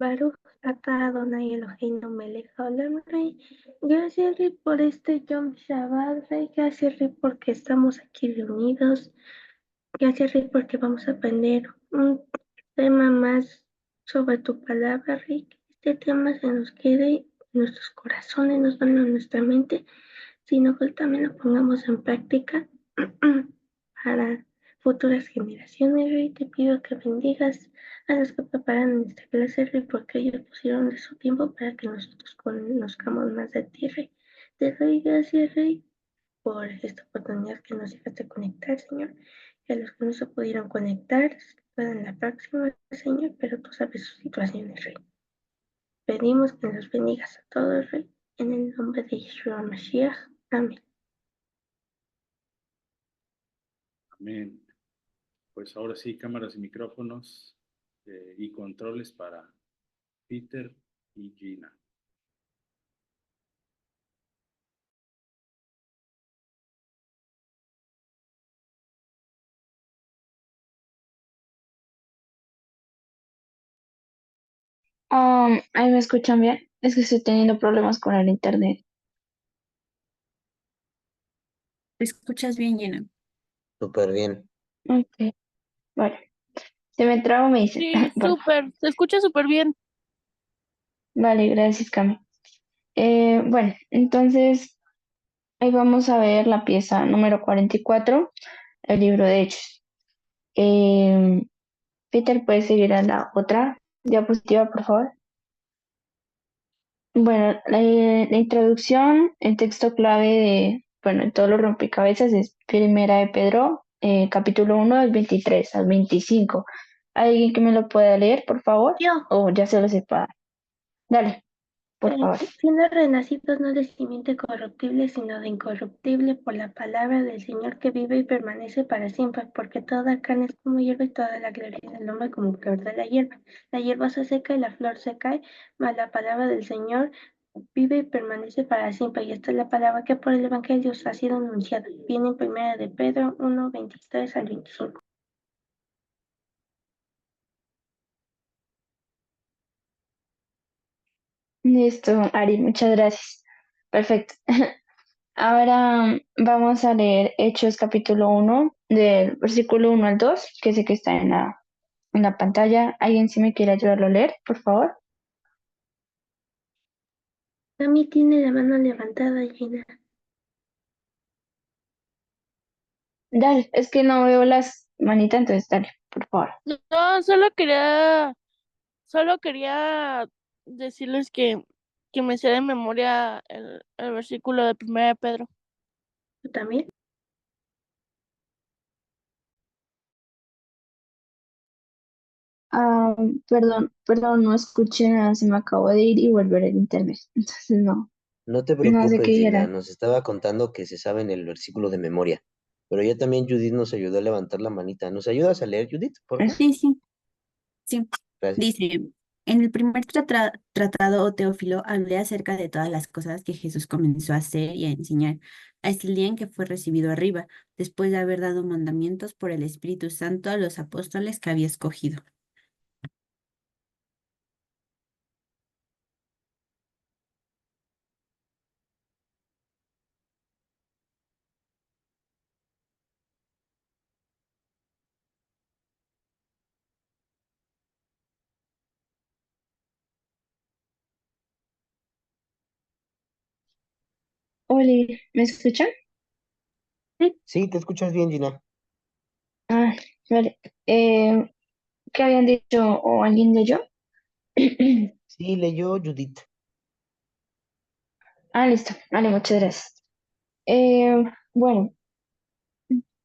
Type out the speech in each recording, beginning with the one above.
Baruch atah Adonai Eloheinu melech haolam, Rey. Gracias, Rey, por este Yom Shabbat, Rey. Gracias, Rey, porque estamos aquí reunidos. Gracias, Rey, porque vamos a aprender un tema más sobre tu palabra, Rey. Que este tema se nos quede en nuestros corazones, no solo en nuestra mente, sino que también lo pongamos en práctica para futuras generaciones, Rey. Te pido que bendigas a los que preparan esta clase, Rey, porque ellos pusieron de su tiempo para que nosotros conozcamos más de ti, Rey. Te doy gracias, Rey, por esta oportunidad que nos dejaste conectar, Señor. Y a los que no se pudieron conectar, puedan la próxima, Señor, pero tú sabes sus situaciones, Rey. Pedimos que nos bendigas a todos, Rey, en el nombre de Yeshua Mashiach. Amén. Amén. Pues ahora sí, cámaras y micrófonos y controles para Peter y Gina. ¿Ahí me escuchan bien? Es que estoy teniendo problemas con el internet. ¿Te escuchas bien, Gina? Súper bien. Ok, vale. Si me trabo me dicen. Sí, Bueno, súper, se escucha súper bien. vale, gracias, Cami. Bueno, entonces ahí vamos a ver la pieza número 44, el libro de Hechos. Eh, Peter, ¿puedes seguir a la otra diapositiva, por favor? Bueno, la introducción, el texto clave de todos los rompecabezas es Primera de Pedro, capítulo 1, del 23 al 25. ¿Alguien que me lo pueda leer, por favor? Yo, O ya se lo sepa. Dale, por favor. siendo renacidos no de simiente corruptible, sino de incorruptible, por la palabra del Señor que vive y permanece para siempre, porque toda carne es como hierba y toda la gloria del hombre como flor de la hierba. La hierba se seca y la flor se cae, mas la palabra del Señor vive y permanece para siempre. Y esta es la palabra que por el Evangelio os ha sido anunciada. Viene en primera de Pedro 1, 23 al 25. Listo, Ari, muchas gracias. Perfecto. Ahora vamos a leer Hechos capítulo 1, del versículo 1 al 2, que sé que está en la pantalla. ¿Alguien sí me quiere ayudarlo a leer, por favor? Tami tiene la mano levantada, Gina. Dale, es que no veo las manitas, entonces dale, por favor. No, solo quería decirles que me sé de memoria el versículo de primera de Pedro. ¿Tú también? Ah, perdón, no escuché nada, se me acabó de ir y volver el internet. Entonces No te no sé qué preocupes, Gina. dijera. Nos estaba contando que se sabe en el versículo de memoria. Pero ya también Judith nos ayudó a levantar la manita. ¿Nos ayudas a leer, Judith, por favor? Sí, sí, sí. Gracias. Dice, en el primer tratado, o Teófilo, hablé acerca de todas las cosas que Jesús comenzó a hacer y a enseñar hasta el día en que fue recibido arriba, después de haber dado mandamientos por el Espíritu Santo a los apóstoles que había escogido. Oli, ¿me escuchan? Sí, te escuchas bien, Gina. Ah, vale. ¿Qué habían dicho o alguien leyó? Sí, leyó Judith. Ah, listo. Vale, muchas gracias. Bueno,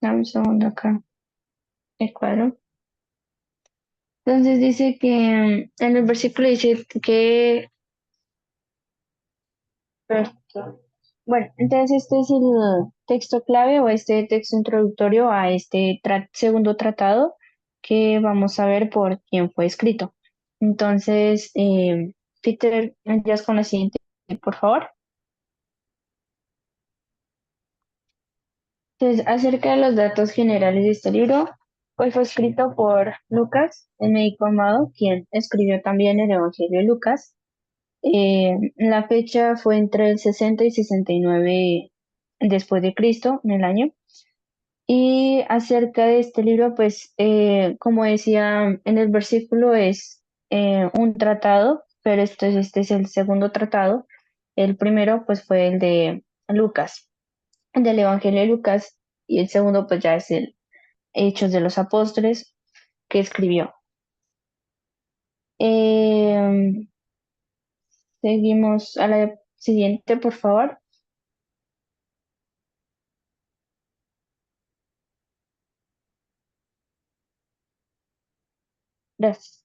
dame un segundo acá. El cuadro. Entonces dice que en el versículo dice que... Bueno, entonces este es el texto clave o este texto introductorio a este segundo tratado que vamos a ver por quién fue escrito. Entonces, Peter, ¿me ayudas con la siguiente, por favor? Entonces, acerca de los datos generales de este libro, Pues fue escrito por Lucas, el médico amado, quien escribió también el Evangelio de Lucas. La fecha fue entre el 60 y 69 después de Cristo, en el año. Y acerca de este libro, pues, como decía en el versículo, es un tratado, pero este es el segundo tratado. El primero, pues, fue el de Lucas, el del Evangelio de Lucas, y el segundo, pues, ya es el Hechos de los Apóstoles que escribió. Em, Seguimos a la siguiente, por favor. Gracias.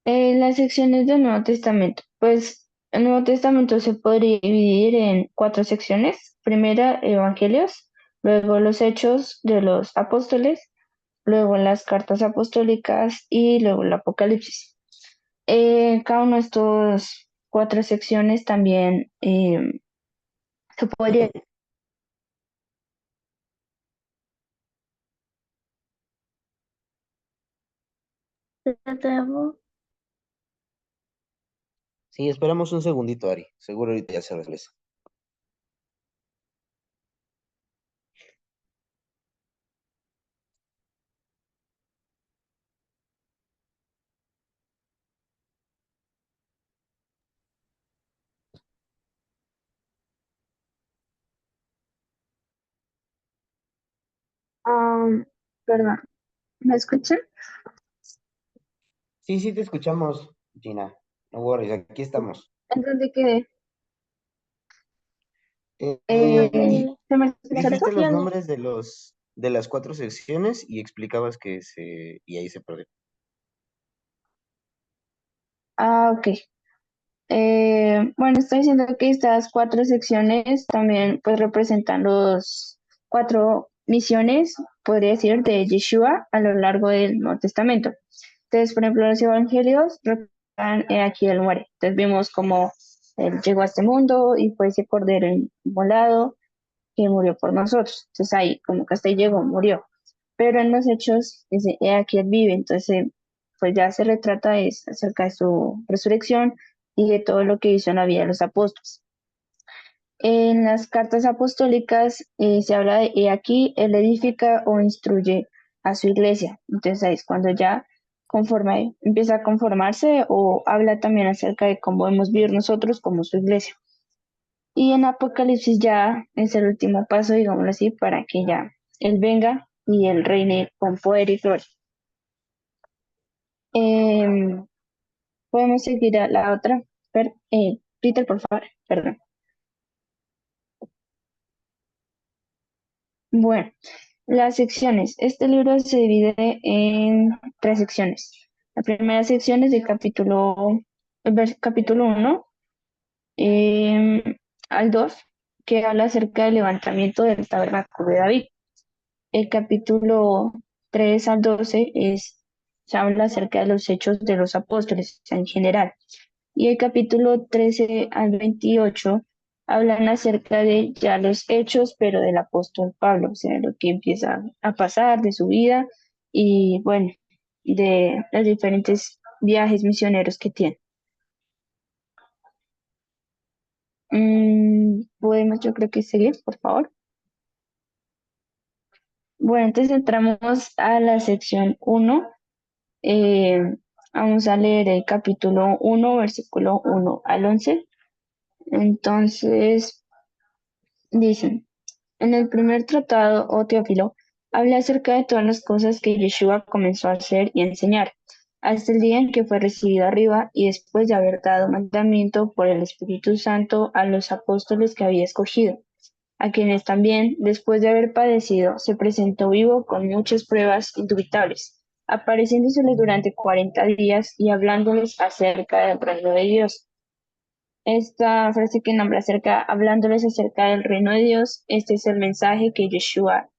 Las secciones del Nuevo Testamento. Pues el Nuevo Testamento se podría dividir en cuatro secciones. Primera, Evangelios, luego los Hechos de los Apóstoles, luego las cartas apostólicas y luego el Apocalipsis. Cada una de estas cuatro secciones también se podría. ¿Se trabó? Sí, esperamos un segundito, Ari. Seguro ahorita ya se regresa. Um, Perdón, ¿me escuchan? Sí, sí, te escuchamos, Gina. No worries, aquí estamos. ¿En dónde quedé? Lo Eh, de ¿Se me escucha las algo? Dijiste los secciones. nombres de las cuatro secciones y explicabas y ahí se perdió. Ah, ok. Bueno, estoy diciendo que estas cuatro secciones también pues representan los cuatro misiones, podría decir, de Yeshua a lo largo del Nuevo Testamento. Entonces, por ejemplo, los evangelios representan aquí él muere. Entonces vimos cómo él llegó a este mundo y fue ese cordero inmolado que murió por nosotros. Entonces ahí, como que hasta ahí llegó, murió. Pero en los hechos, dice, he aquí él vive. Entonces, pues ya se retrata es acerca de su resurrección y de todo lo que hizo en la vida de los apóstoles. En las cartas apostólicas se habla de, he aquí, él edifica o instruye a su iglesia. Entonces ahí es cuando ya empieza a conformarse o habla también acerca de cómo debemos vivir nosotros como su iglesia. Y en Apocalipsis ya es el último paso, digámoslo así, para que ya Él venga y Él reine con poder y gloria. Em, Podemos seguir a la otra. Peter, por favor, perdón. Bueno, las secciones. Este libro se divide en tres secciones. La primera sección es capítulo 1 al 2, que habla acerca del levantamiento del tabernáculo de David. El capítulo 3 al 12 se habla acerca de los hechos de los apóstoles en general. Y el capítulo 13 al 28 hablan acerca de ya los hechos, pero del apóstol Pablo, o sea, lo que empieza a pasar de su vida y bueno, de los diferentes viajes misioneros que tiene. Podemos, yo creo que seguir, por favor. Bueno, entonces entramos a la sección 1. Eh, Vamos a leer el capítulo 1, versículo 1 al 11. Entonces, dicen, en el primer tratado, o Teófilo, habla acerca de todas las cosas que Yeshua comenzó a hacer y a enseñar, hasta el día en que fue recibido arriba y después de haber dado mandamiento por el Espíritu Santo a los apóstoles que había escogido, a quienes también, después de haber padecido, se presentó vivo con muchas pruebas indubitables, apareciéndoseles durante 40 días y hablándoles acerca del reino de Dios. Esta frase que nombra hablándoles acerca del reino de Dios, este es el mensaje que Yeshua,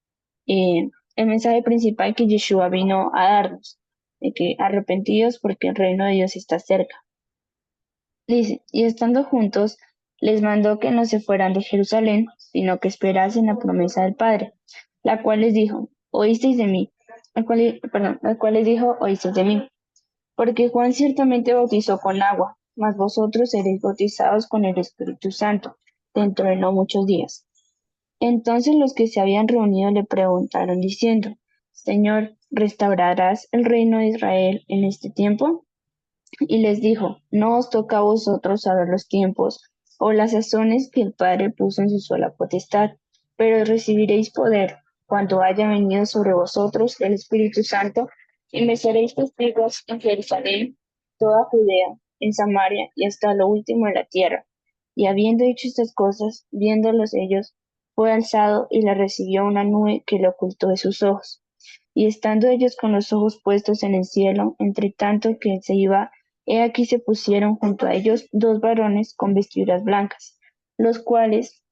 el mensaje principal que Yeshua vino a darnos, de que arrepentidos porque el reino de Dios está cerca. Dice, y estando juntos, les mandó que no se fueran de Jerusalén, sino que esperasen la promesa del Padre, la cual les dijo, oísteis de mí, al cual les dijo, oísteis de mí. Porque Juan ciertamente bautizó con agua, mas vosotros seréis bautizados con el Espíritu Santo dentro de no muchos días. Entonces los que se habían reunido le preguntaron diciendo, Señor, ¿restaurarás el reino de Israel en este tiempo? Y les dijo, no os toca a vosotros saber los tiempos o las sazones que el Padre puso en su sola potestad, pero recibiréis poder cuando haya venido sobre vosotros el Espíritu Santo, y me seréis testigos en Jerusalén, toda Judea, en Samaria y hasta lo último de la tierra. Y habiendo dicho estas cosas, viéndolos ellos, fue alzado y le recibió una nube que le ocultó de sus ojos. Y estando ellos con los ojos puestos en el cielo, entre tanto que él se iba, he aquí se pusieron junto a ellos dos varones con vestiduras blancas, los cuales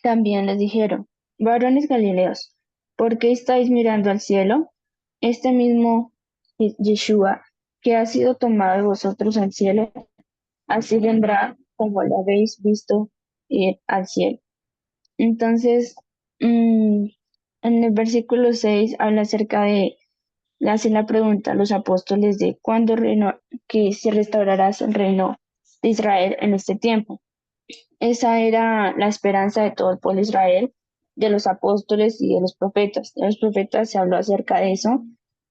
también les dijeron, varones Galileos, ¿por qué estáis mirando al cielo? Este mismo Yeshua, que ha sido tomado de vosotros al cielo, así vendrá como lo habéis visto ir al cielo. Entonces, en el versículo 6 habla acerca de, le hacen la pregunta a los apóstoles de cuándo reino, que se restaurará el reino de Israel en este tiempo. Esa era la esperanza de todo el pueblo de Israel, de los apóstoles y de los profetas. De los profetas se habló acerca de eso,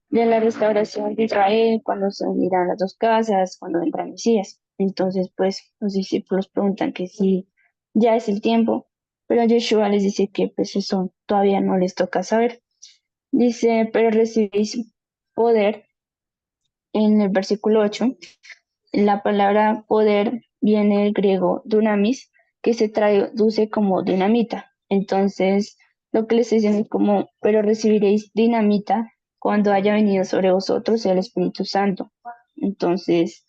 de la restauración de Israel, cuando se unirán las dos casas, cuando vendrá el Mesías. Entonces, pues, los discípulos preguntan que si ya es el tiempo, pero Yeshua les dice que pues eso todavía no les toca saber. Dice, pero recibís poder en el versículo 8. La palabra poder viene del griego dunamis, que se traduce como dinamita. Entonces, lo que les estoy diciendo es como, pero recibiréis dinamita cuando haya venido sobre vosotros el Espíritu Santo. Entonces,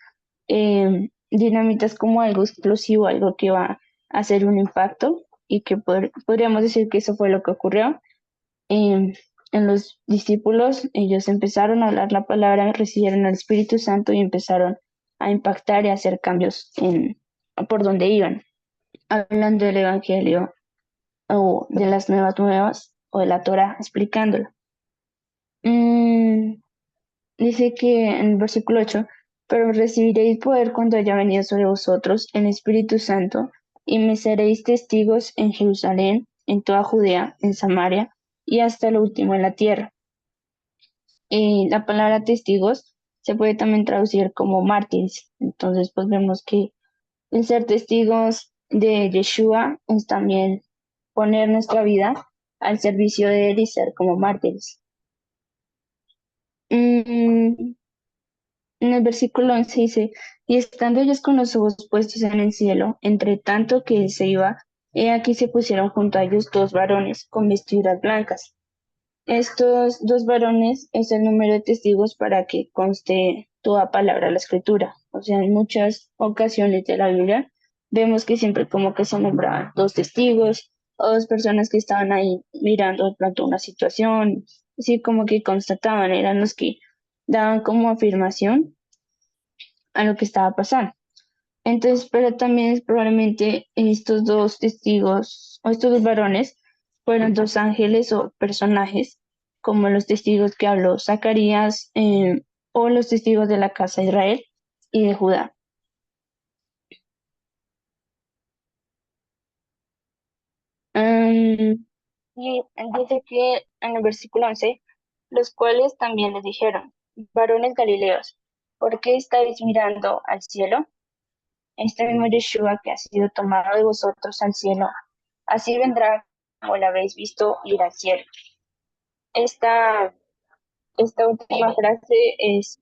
dinamita es como algo explosivo, algo que va a hacer un impacto y que podríamos decir que eso fue lo que ocurrió. em, en los discípulos, ellos empezaron a hablar la palabra, recibieron el Espíritu Santo y empezaron a impactar y a hacer cambios por donde iban, hablando del Evangelio o de las nuevas o de la Torah, explicándola. Mm, Dice que en el versículo 8, pero recibiréis poder cuando haya venido sobre vosotros el Espíritu Santo, y me seréis testigos en Jerusalén, en toda Judea, en Samaria y hasta lo último en la tierra. La palabra testigos se puede también traducir como mártires. Entonces, pues vemos que el ser testigos de Yeshua es también poner nuestra vida al servicio de él y ser como mártires. Mm, En el versículo 11 dice, y estando ellos con los ojos puestos en el cielo, entre tanto que él se iba, he aquí se pusieron junto a ellos dos varones con vestiduras blancas. Estos dos varones es el número de testigos para que conste toda palabra de la escritura. O sea, en muchas ocasiones de la Biblia vemos que siempre como que se nombraban dos testigos o dos personas que estaban ahí mirando de pronto una situación, así como que constataban, eran los que daban como afirmación a lo que estaba pasando. Entonces, pero también es probablemente estos dos testigos o estos dos varones fueron dos ángeles o personajes, como los testigos que habló Zacarías o los testigos de la casa de Israel y de Judá. Mm, y dice que en el versículo 11, los cuales también les dijeron, varones galileos, ¿por qué estáis mirando al cielo? Este mismo Yeshua que ha sido tomado de vosotros al cielo, así vendrá como lo habéis visto ir al cielo. Esta, esta última frase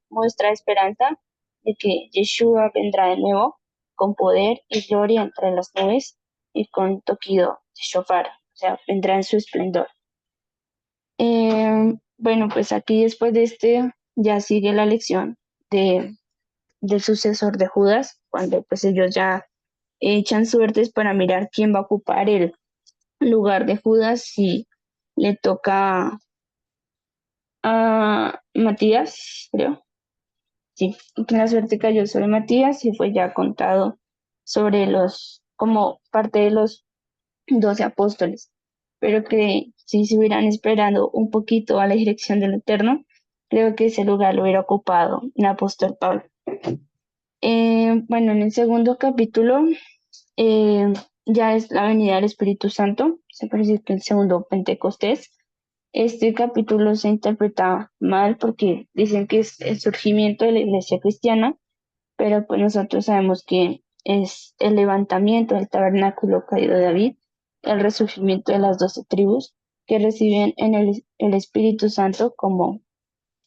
muestra esperanza de que Yeshua vendrá de nuevo con poder y gloria entre las nubes y con toquido de shofar, o sea, vendrá en su esplendor. Bueno, pues aquí después de este ya sigue la lección del sucesor de Judas, cuando pues ellos ya echan suertes para mirar quién va a ocupar el lugar de Judas si le toca a Matías, creo. Sí, que la suerte cayó sobre Matías y fue ya contado sobre como parte de los 12 apóstoles. pero que si se hubieran esperado un poquito a la dirección del Eterno, creo que ese lugar lo hubiera ocupado el apóstol Pablo. Bueno, en el segundo capítulo eh, ya es la venida del Espíritu Santo, se parece que el segundo Pentecostés. Este capítulo se interpreta mal porque dicen que es el surgimiento de la iglesia cristiana, pero pues nosotros sabemos que es el levantamiento del tabernáculo caído de David, el resurgimiento de las 12 tribus que reciben en el Espíritu Santo como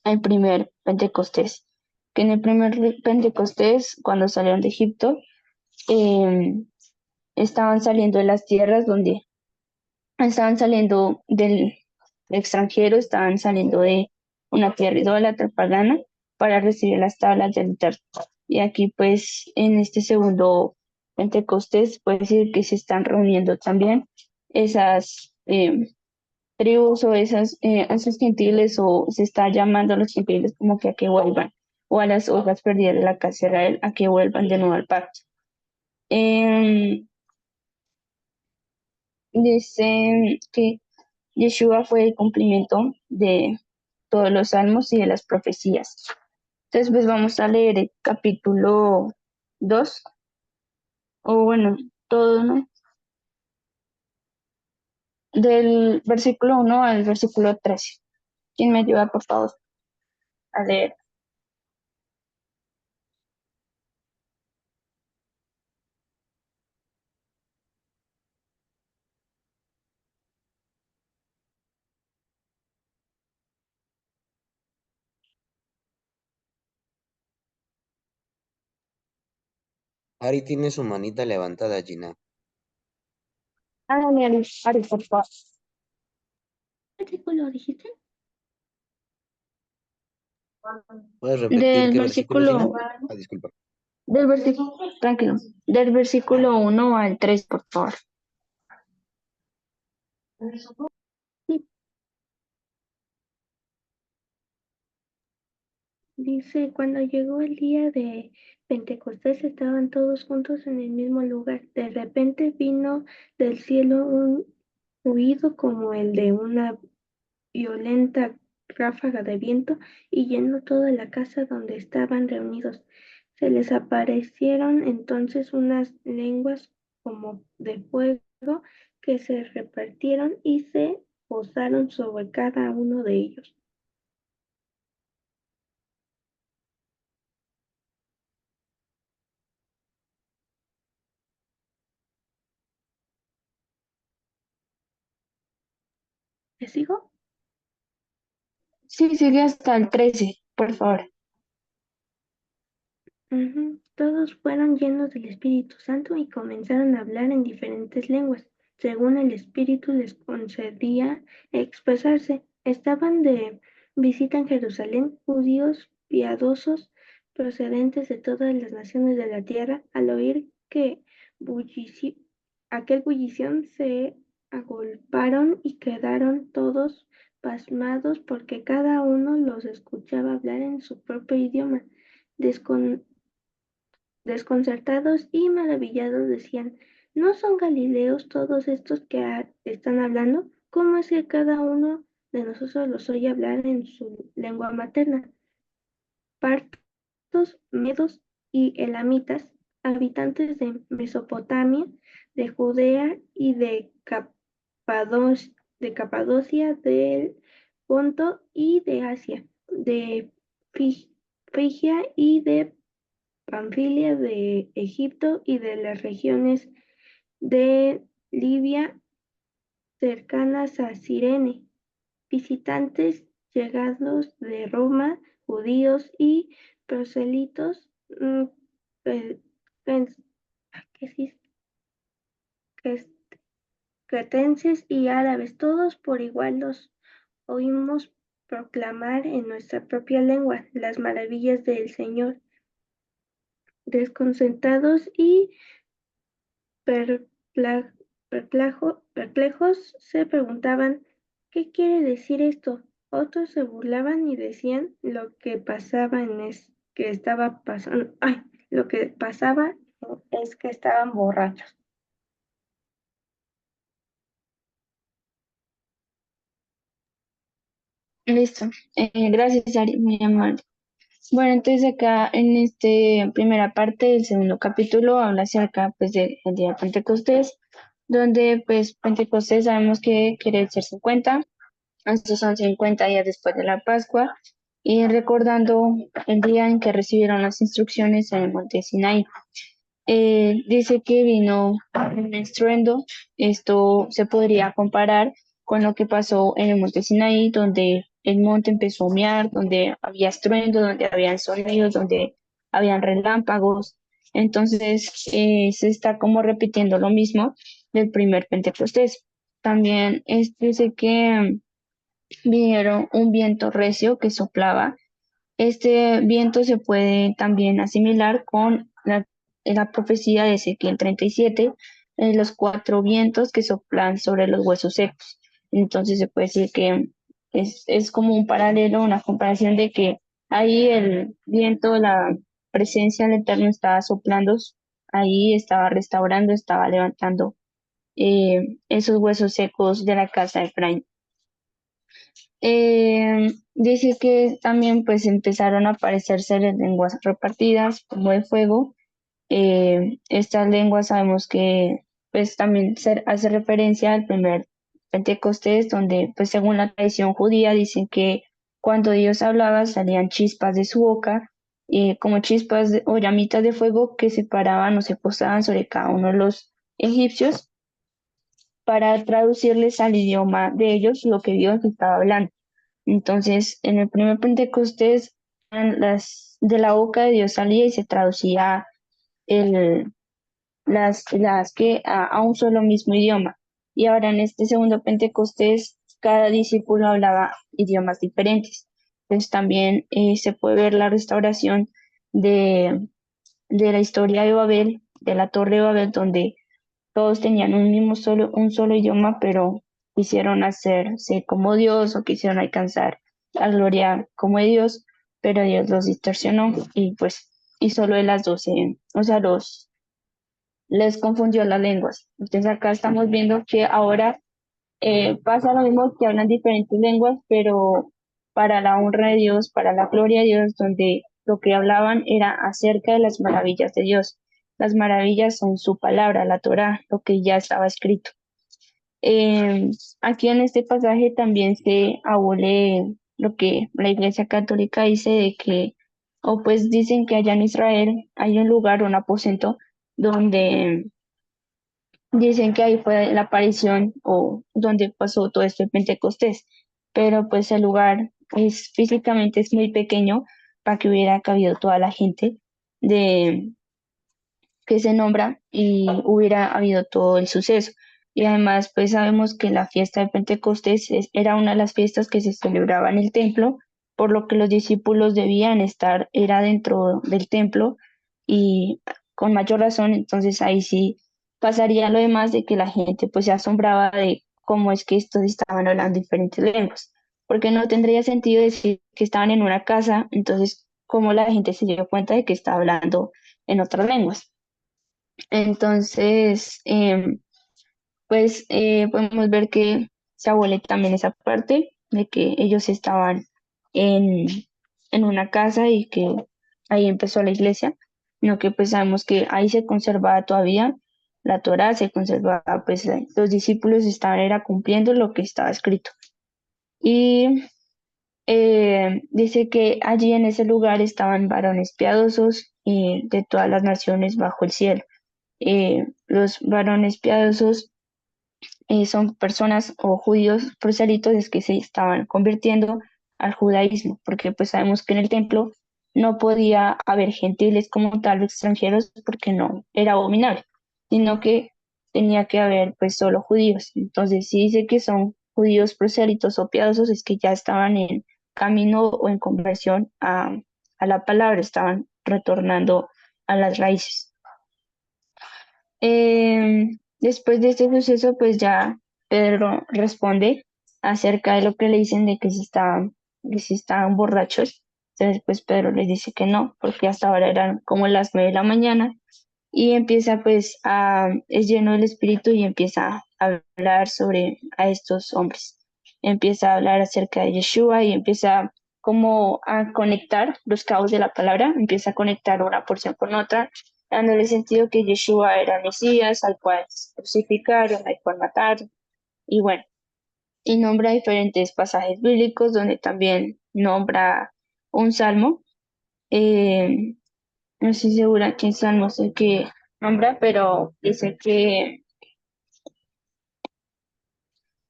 el primer Pentecostés. Que en el primer Pentecostés, cuando salieron de Egipto, eh, estaban saliendo de las tierras donde estaban saliendo del extranjero, estaban saliendo de una tierra idólatra pagana para recibir las tablas del Eterno. Y aquí pues en este segundo Pentecostés puede decir que se están reuniendo también esas tribus o esos gentiles, o se está llamando a los gentiles como que a que vuelvan, o a las hojas perdidas de la casa de Israel a que vuelvan de nuevo al pacto. Dice que Yeshua fue el cumplimiento de todos los salmos y de las profecías. Entonces, pues vamos a leer el capítulo 2 o bueno, todo, ¿no? Del versículo 1 al versículo 13. ¿Quién me ayuda, por favor, a leer? Ari tiene su manita levantada, Gina. Ah, dale, Ari, por favor. ¿Qué versículo dijiste? ¿Puedes repetir Del qué versículo, Gina? versículo, Ah, disculpa. del versículo, tranquilo, del versículo 1 al 3, por favor. Sí, dice, cuando llegó el día de Pentecostés estaban todos juntos en el mismo lugar. De repente vino del cielo un ruido como el de una violenta ráfaga de viento y llenó toda la casa donde estaban reunidos. Se les aparecieron entonces unas lenguas como de fuego que se repartieron y se posaron sobre cada uno de ellos. ¿Les sigo? Sí, sigue hasta el 13, por favor. Todos fueron llenos del Espíritu Santo y comenzaron a hablar en diferentes lenguas, según el Espíritu les concedía expresarse. Estaban de visita en Jerusalén judíos piadosos procedentes de todas las naciones de la tierra. Al oír que aquel bullición se agolparon y quedaron todos pasmados porque cada uno los escuchaba hablar en su propio idioma. Desconcertados y maravillados decían, ¿no son galileos todos estos que están hablando? ¿Cómo es que cada uno de nosotros los oye hablar en su lengua materna? Partos, medos y elamitas, habitantes de Mesopotamia, de Judea y de Capadocia, del Ponto y de Asia, de Frigia y de Panfilia, de Egipto y de las regiones de Libia cercanas a Cirene, visitantes llegados de Roma, judíos y proselitos pe- pens- ¿qué sí? Cres- cretenses y árabes, todos por igual los oímos proclamar en nuestra propia lengua las maravillas del Señor. Desconcertados y perplejos se preguntaban, ¿qué quiere decir esto? Otros se burlaban y decían lo que pasaba es que estaban borrachos. Listo. Gracias, Ari, muy amable. Bueno, entonces acá en esta primera parte del segundo capítulo habla acerca pues del día de Pentecostés, donde pues Pentecostés sabemos que quiere decir 50. Estos son 50 días después de la Pascua y recordando el día en que recibieron las instrucciones en el monte Sinaí. Dice que vino un estruendo. Esto se podría comparar con lo que pasó en el monte Sinaí, donde el monte empezó a humear, donde había estruendo, donde habían sonidos, donde habían relámpagos. Entonces, se está como repitiendo lo mismo del primer Pentecostés. También dice que vinieron un viento recio que soplaba. Este viento se puede también asimilar con la profecía de Ezequiel 37, los cuatro vientos que soplan sobre los huesos secos. Entonces se puede decir que es como un paralelo, una comparación de que ahí el viento, la presencia del Eterno estaba soplando, ahí estaba restaurando, estaba levantando esos huesos secos de la casa de Efraín. Dice que también pues empezaron a aparecer seres lenguas repartidas como de fuego. Estas lenguas sabemos que pues también hace referencia al primer Pentecostés, donde pues según la tradición judía dicen que cuando Dios hablaba salían chispas de su boca, como chispas o llamitas de fuego que se paraban o se posaban sobre cada uno de los egipcios para traducirles al idioma de ellos lo que Dios estaba hablando. Entonces, en el primer Pentecostés, de la boca de Dios salía y se traducía el, las que a un solo mismo idioma. Y ahora en este segundo Pentecostés, cada discípulo hablaba idiomas diferentes. Entonces también se puede ver la restauración de la historia de Babel, de la Torre de Babel, donde todos tenían un solo idioma, pero quisieron hacerse como Dios o quisieron alcanzar la gloria como de Dios, pero Dios los distorsionó y pues hizo lo de las 12, o sea, les confundió las lenguas. Entonces acá estamos viendo que ahora pasa lo mismo, que hablan diferentes lenguas, pero para la honra de Dios, para la gloria de Dios, donde lo que hablaban era acerca de las maravillas de Dios. Las maravillas son su palabra, la Torá, lo que ya estaba escrito. Eh, Aquí en este pasaje también se abole lo que la Iglesia Católica dice de que, o pues dicen que allá en Israel hay un lugar, un aposento, donde dicen que ahí fue la aparición o donde pasó todo esto de Pentecostés, pero pues el lugar físicamente es muy pequeño para que hubiera cabido toda la gente de que se nombra y hubiera habido todo el suceso. Y además, pues sabemos que la fiesta de Pentecostés era una de las fiestas que se celebraba en el templo, por lo que los discípulos debían estar, era dentro del templo y con mayor razón, entonces ahí sí pasaría lo demás de que la gente pues se asombraba de cómo es que estos estaban hablando diferentes lenguas, porque no tendría sentido decir que estaban en una casa, entonces cómo la gente se dio cuenta de que estaba hablando en otras lenguas. Entonces, pues podemos ver que se abole también esa parte de que ellos estaban en, en una casa y que ahí empezó la iglesia, no que pues sabemos que ahí se conservaba todavía la Torá, se conservaba, pues los discípulos estaban era cumpliendo lo que estaba escrito. Y dice que allí en ese lugar estaban varones piadosos de todas las naciones bajo el cielo. Los varones piadosos son personas o judíos proselitos que se estaban convirtiendo al judaísmo, porque pues sabemos que en el templo no podía haber gentiles como tal, extranjeros, porque no era abominable, sino que tenía que haber pues solo judíos. Entonces, si dice que son judíos prosélitos o piadosos, es que ya estaban en camino o en conversión a la palabra, estaban retornando a las raíces. Después de este suceso, pues ya Pedro responde acerca de lo que le dicen de que si estaban borrachos. Entonces, pues Pedro les dice que no, porque hasta ahora eran como las 9 de la mañana y empieza pues es lleno del Espíritu y empieza a hablar sobre a estos hombres. empieza a hablar acerca de Yeshua y empieza como a conectar los cabos de la palabra, empieza a conectar una porción con otra, dándole sentido que Yeshua era el Mesías, al cual crucificaron, al cual mataron, y bueno, y nombra diferentes pasajes bíblicos donde también nombra un salmo. eh, no estoy segura qué salmo es el que nombra, pero dice que,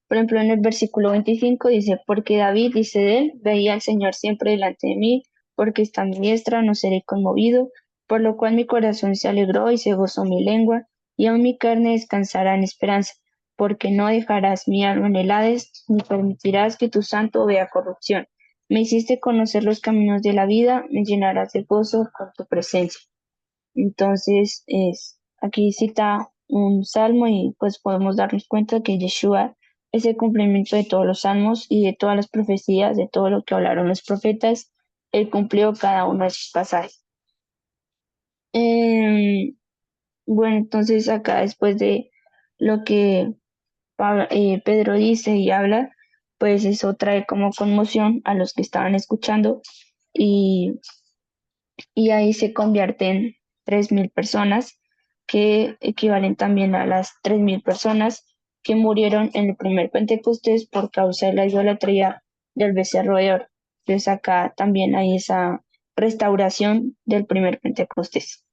por ejemplo, en el versículo 25 dice, porque David dice de él, veía al Señor siempre delante de mí, porque está a mi diestra, no seré conmovido, por lo cual mi corazón se alegró y se gozó mi lengua, y aun mi carne descansará en esperanza, porque no dejarás mi alma en el Hades, ni permitirás que tu santo vea corrupción. Me hiciste conocer los caminos de la vida, me llenarás de gozo con tu presencia. Entonces, aquí cita un salmo y pues podemos darnos cuenta que Yeshua es el cumplimiento de todos los salmos y de todas las profecías, de todo lo que hablaron los profetas. Él cumplió cada uno de sus pasajes. Em, bueno, entonces acá después de lo que Pedro dice y habla, pues eso trae como conmoción a los que estaban escuchando y ahí se convierten 3.000 personas, que equivalen también a las 3.000 personas que murieron en el primer Pentecostés por causa de la idolatría del becerro de oro. Entonces acá también hay esa restauración del primer Pentecostés.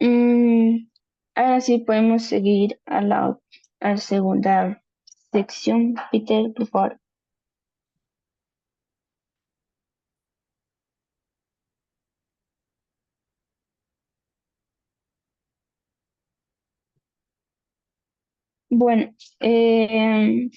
Mm, ahora sí podemos seguir a la segunda sección. Peter, por favor. Bueno, en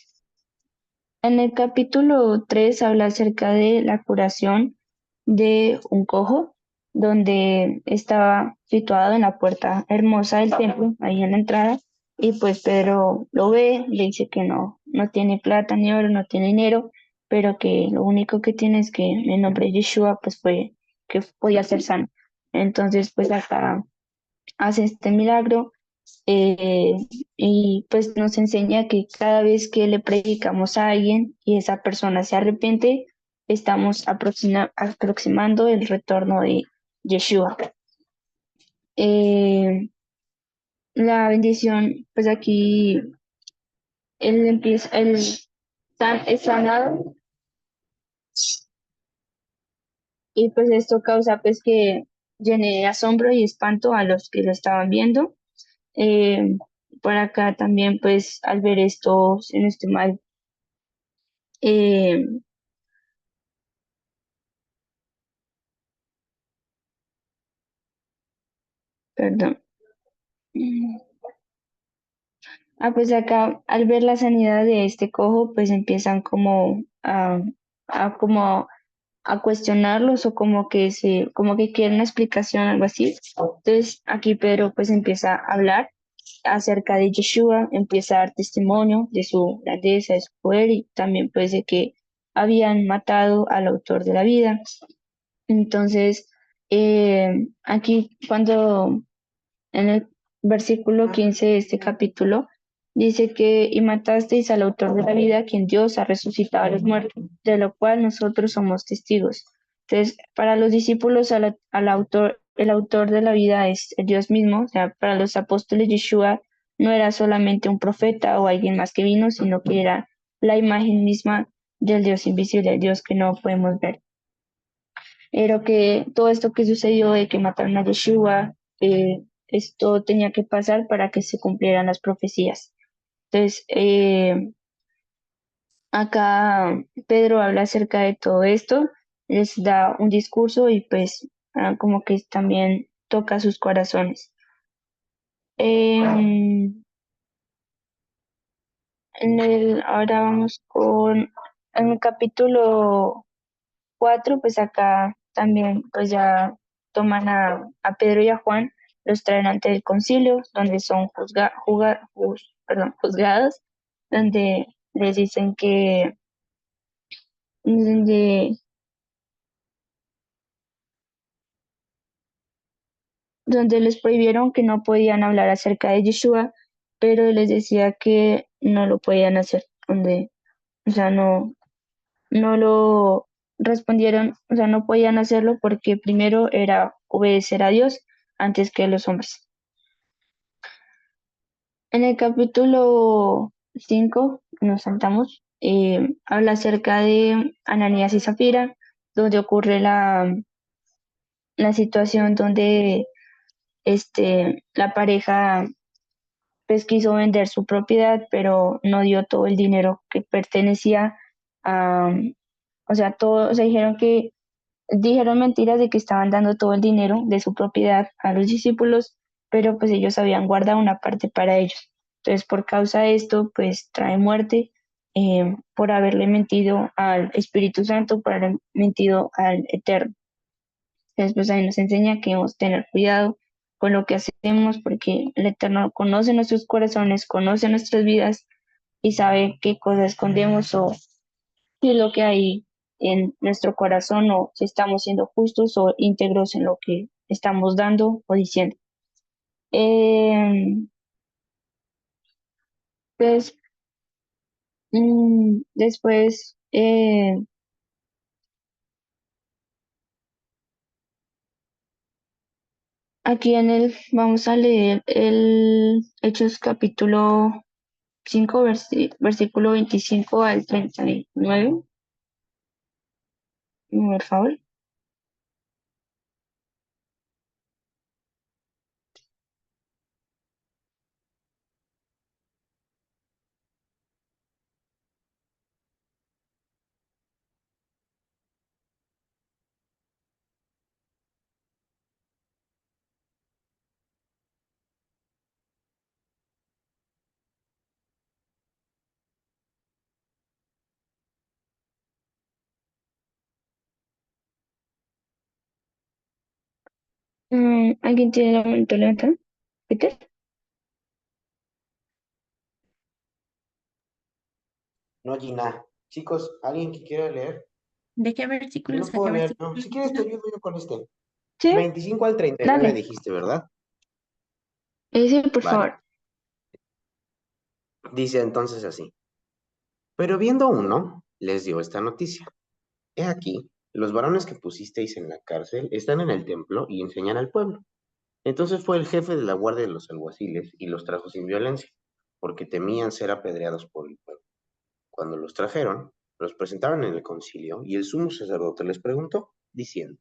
el capítulo 3 habla acerca de la curación de un cojo, donde estaba situado en la puerta hermosa del templo, ahí en la entrada, y pues Pedro lo ve, le dice que no tiene plata ni oro, no tiene dinero, pero que lo único que tiene es que en nombre de Yeshua, pues fue que podía ser sano. Entonces, pues acá hace este milagro, eh, y pues nos enseña que cada vez que le predicamos a alguien y esa persona se arrepiente, estamos aproximando el retorno de Yeshua. La bendición, pues aquí él empieza, es sanado, y pues esto causa pues que llene de asombro y espanto a los que lo estaban viendo. Eh, por acá también, pues al ver esto, si no estoy mal, eh, perdón. Pues acá al ver la sanidad de este cojo, pues empiezan como como a cuestionarlos o como que quieren una explicación, algo así. Entonces aquí Pedro pues empieza a hablar acerca de Yeshua, empieza a dar testimonio de su grandeza, de su poder y también pues de que habían matado al autor de la vida. Entonces, aquí cuando en el versículo 15 de este capítulo, dice que y matasteis al autor de la vida, quien Dios ha resucitado a los muertos, de lo cual nosotros somos testigos. Entonces, para los discípulos, el autor de la vida es el Dios mismo. O sea, para los apóstoles, Yeshua no era solamente un profeta o alguien más que vino, sino que era la imagen misma del Dios invisible, el Dios que no podemos ver. Pero que todo esto que sucedió de que mataron a Yeshua, esto tenía que pasar para que se cumplieran las profecías. Entonces, acá Pedro habla acerca de todo esto, les da un discurso y pues como que también toca sus corazones. Em, ahora vamos en el capítulo 4, pues acá también pues ya toman a Pedro y a Juan, los traen ante el concilio, donde son juzgados, donde les dicen que donde, donde les prohibieron que no podían hablar acerca de Yeshua, pero les decía que no lo podían hacer, donde o sea, no lo respondieron, o sea, no podían hacerlo porque primero era obedecer a Dios antes que a los hombres. En el capítulo 5 nos saltamos, habla acerca de Ananías y Zafira, donde ocurre la situación donde la pareja pues quiso vender su propiedad, pero no dio todo el dinero que pertenecía a, o sea, todo, o sea, dijeron mentiras de que estaban dando todo el dinero de su propiedad a los discípulos, pero pues ellos habían guardado una parte para ellos. Entonces, por causa de esto, pues trae muerte por haberle mentido al Espíritu Santo, por haber mentido al Eterno. Entonces, pues ahí nos enseña que debemos tener cuidado con lo que hacemos, porque el Eterno conoce nuestros corazones, conoce nuestras vidas y sabe qué cosas escondemos o qué es lo que hay en nuestro corazón o si estamos siendo justos o íntegros en lo que estamos dando o diciendo. Eh, pues, después, aquí vamos a leer el Hechos capítulo 5 versículo 25 al 39, por favor. ¿Alguien tiene la mano levantada? ¿Peter? No, Gina. Chicos, ¿alguien que quiera leer? ¿De qué Yo versículo no puedo saca leer, versículo? no. Si quieres te ayudo yo con este. Sí, 25 al 39 dale. dijiste, ¿verdad? Sí, por Vale. favor. Dice entonces así. Pero viendo uno, les dio esta noticia. He aquí, los varones que pusisteis en la cárcel están en el templo y enseñan al pueblo. Entonces fue el jefe de la guardia de los alguaciles y los trajo sin violencia, porque temían ser apedreados por el pueblo. Cuando los trajeron, los presentaron en el concilio y el sumo sacerdote les preguntó, diciendo,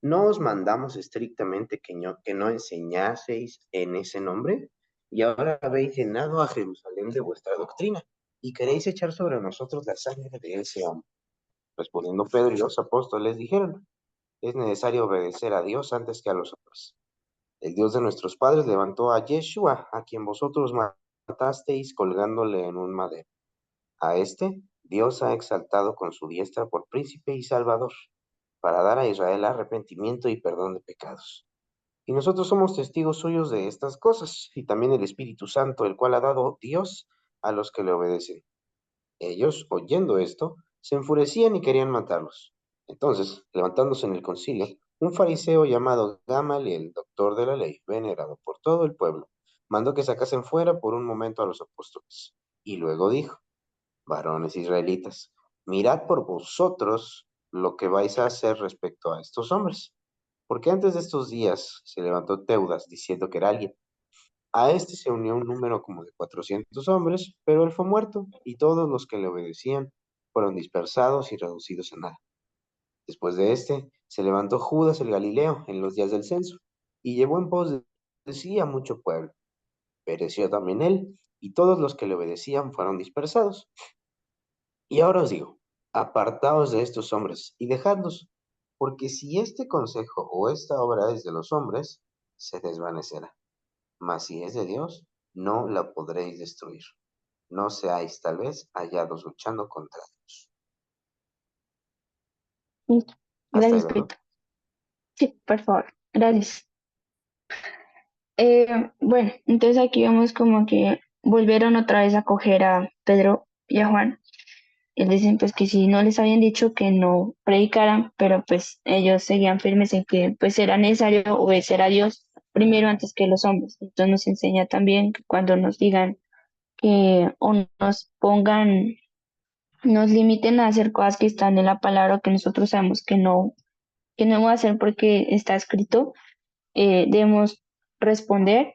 ¿no os mandamos estrictamente que no enseñaseis en ese nombre? Y ahora habéis llenado a Jerusalén de vuestra doctrina y queréis echar sobre nosotros la sangre de ese hombre. Respondiendo Pedro y los apóstoles dijeron, es necesario obedecer a Dios antes que a los hombres. El Dios de nuestros padres levantó a Yeshua, a quien vosotros matasteis colgándole en un madero. A este Dios ha exaltado con su diestra por príncipe y salvador, para dar a Israel arrepentimiento y perdón de pecados. Y nosotros somos testigos suyos de estas cosas, y también el Espíritu Santo, el cual ha dado Dios a los que le obedecen. Ellos, oyendo esto, se enfurecían y querían matarlos. Entonces, levantándose en el concilio, un fariseo llamado Gamaliel, doctor de la ley, venerado por todo el pueblo, mandó que sacasen fuera por un momento a los apóstoles. Y luego dijo, varones israelitas, mirad por vosotros lo que vais a hacer respecto a estos hombres. Porque antes de estos días se levantó Teudas diciendo que era alguien. A este se unió un número como de 400 hombres, pero él fue muerto, y todos los que le obedecían fueron dispersados y reducidos a nada. Después de este, se levantó Judas el Galileo en los días del censo, y llevó en pos de sí a mucho pueblo. Pereció también él, y todos los que le obedecían fueron dispersados. Y ahora os digo, apartaos de estos hombres y dejadlos, porque si este consejo o esta obra es de los hombres, se desvanecerá. Mas si es de Dios, no la podréis destruir. No seáis tal vez hallados luchando contra Dios. Listo. Hasta ahí, Gracias, ¿verdad? Peter. Sí, por favor. Gracias. Bueno, entonces aquí vemos como que volvieron otra vez a coger a Pedro y a Juan. Y dicen pues que si no les habían dicho que no predicaran, pero pues ellos seguían firmes en que pues era necesario obedecer a Dios primero antes que los hombres. Entonces nos enseña también que cuando nos digan que o nos pongan nos limiten a hacer cosas que están en la palabra o que nosotros sabemos que no vamos a hacer porque está escrito, debemos responder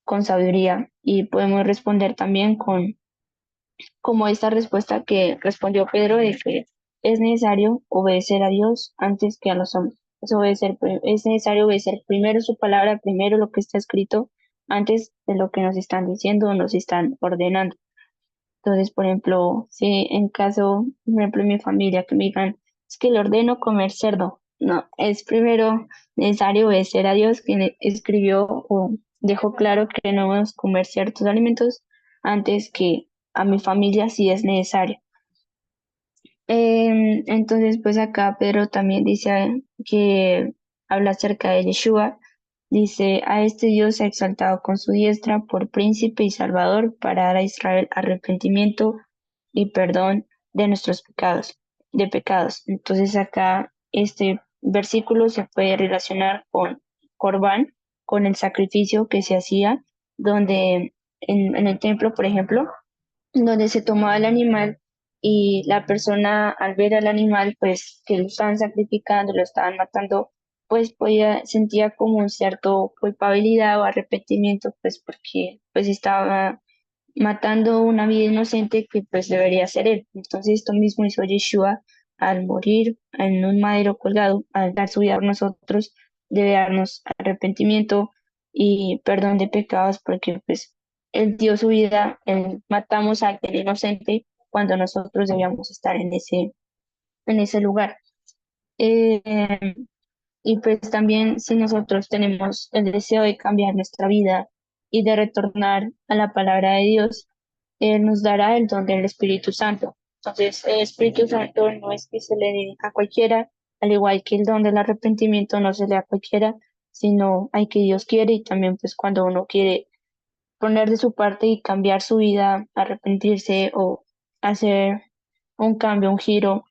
con sabiduría y podemos responder también con como esta respuesta que respondió Pedro de que es necesario obedecer a Dios antes que a los hombres. Es necesario obedecer primero su palabra, primero lo que está escrito, antes de lo que nos están diciendo o nos están ordenando. Entonces, por ejemplo, si en caso, por ejemplo, en mi familia, que me digan, es que le ordeno comer cerdo. No, es primero necesario obedecer a Dios, quien escribió o dejó claro que no debemos comer ciertos alimentos antes que a mi familia si es necesario. Entonces, pues acá Pedro también dice que habla acerca de Yeshua. Dice, a este Dios se ha exaltado con su diestra por príncipe y salvador para dar a Israel arrepentimiento y perdón de nuestros pecados. Entonces acá este versículo se puede relacionar con Corbán, con el sacrificio que se hacía, donde en el templo, por ejemplo, donde se tomaba el animal y la persona al ver al animal, pues que lo estaban sacrificando, lo estaban matando, pues sentía como un cierto culpabilidad o arrepentimiento, pues porque pues estaba matando una vida inocente que pues debería ser él. Entonces esto mismo hizo Yeshua al morir en un madero colgado, al dar su vida por nosotros, debe darnos arrepentimiento y perdón de pecados porque pues él dio su vida, él matamos a alguien inocente cuando nosotros debíamos estar en ese lugar. Eh, y pues también si nosotros tenemos el deseo de cambiar nuestra vida y de retornar a la palabra de Dios, Él nos dará el don del Espíritu Santo. Entonces, el Espíritu Santo no es que se le dé a cualquiera, al igual que el don del arrepentimiento no se le da a cualquiera, sino hay que Dios quiere y también pues cuando uno quiere poner de su parte y cambiar su vida, arrepentirse o hacer un cambio, un giro,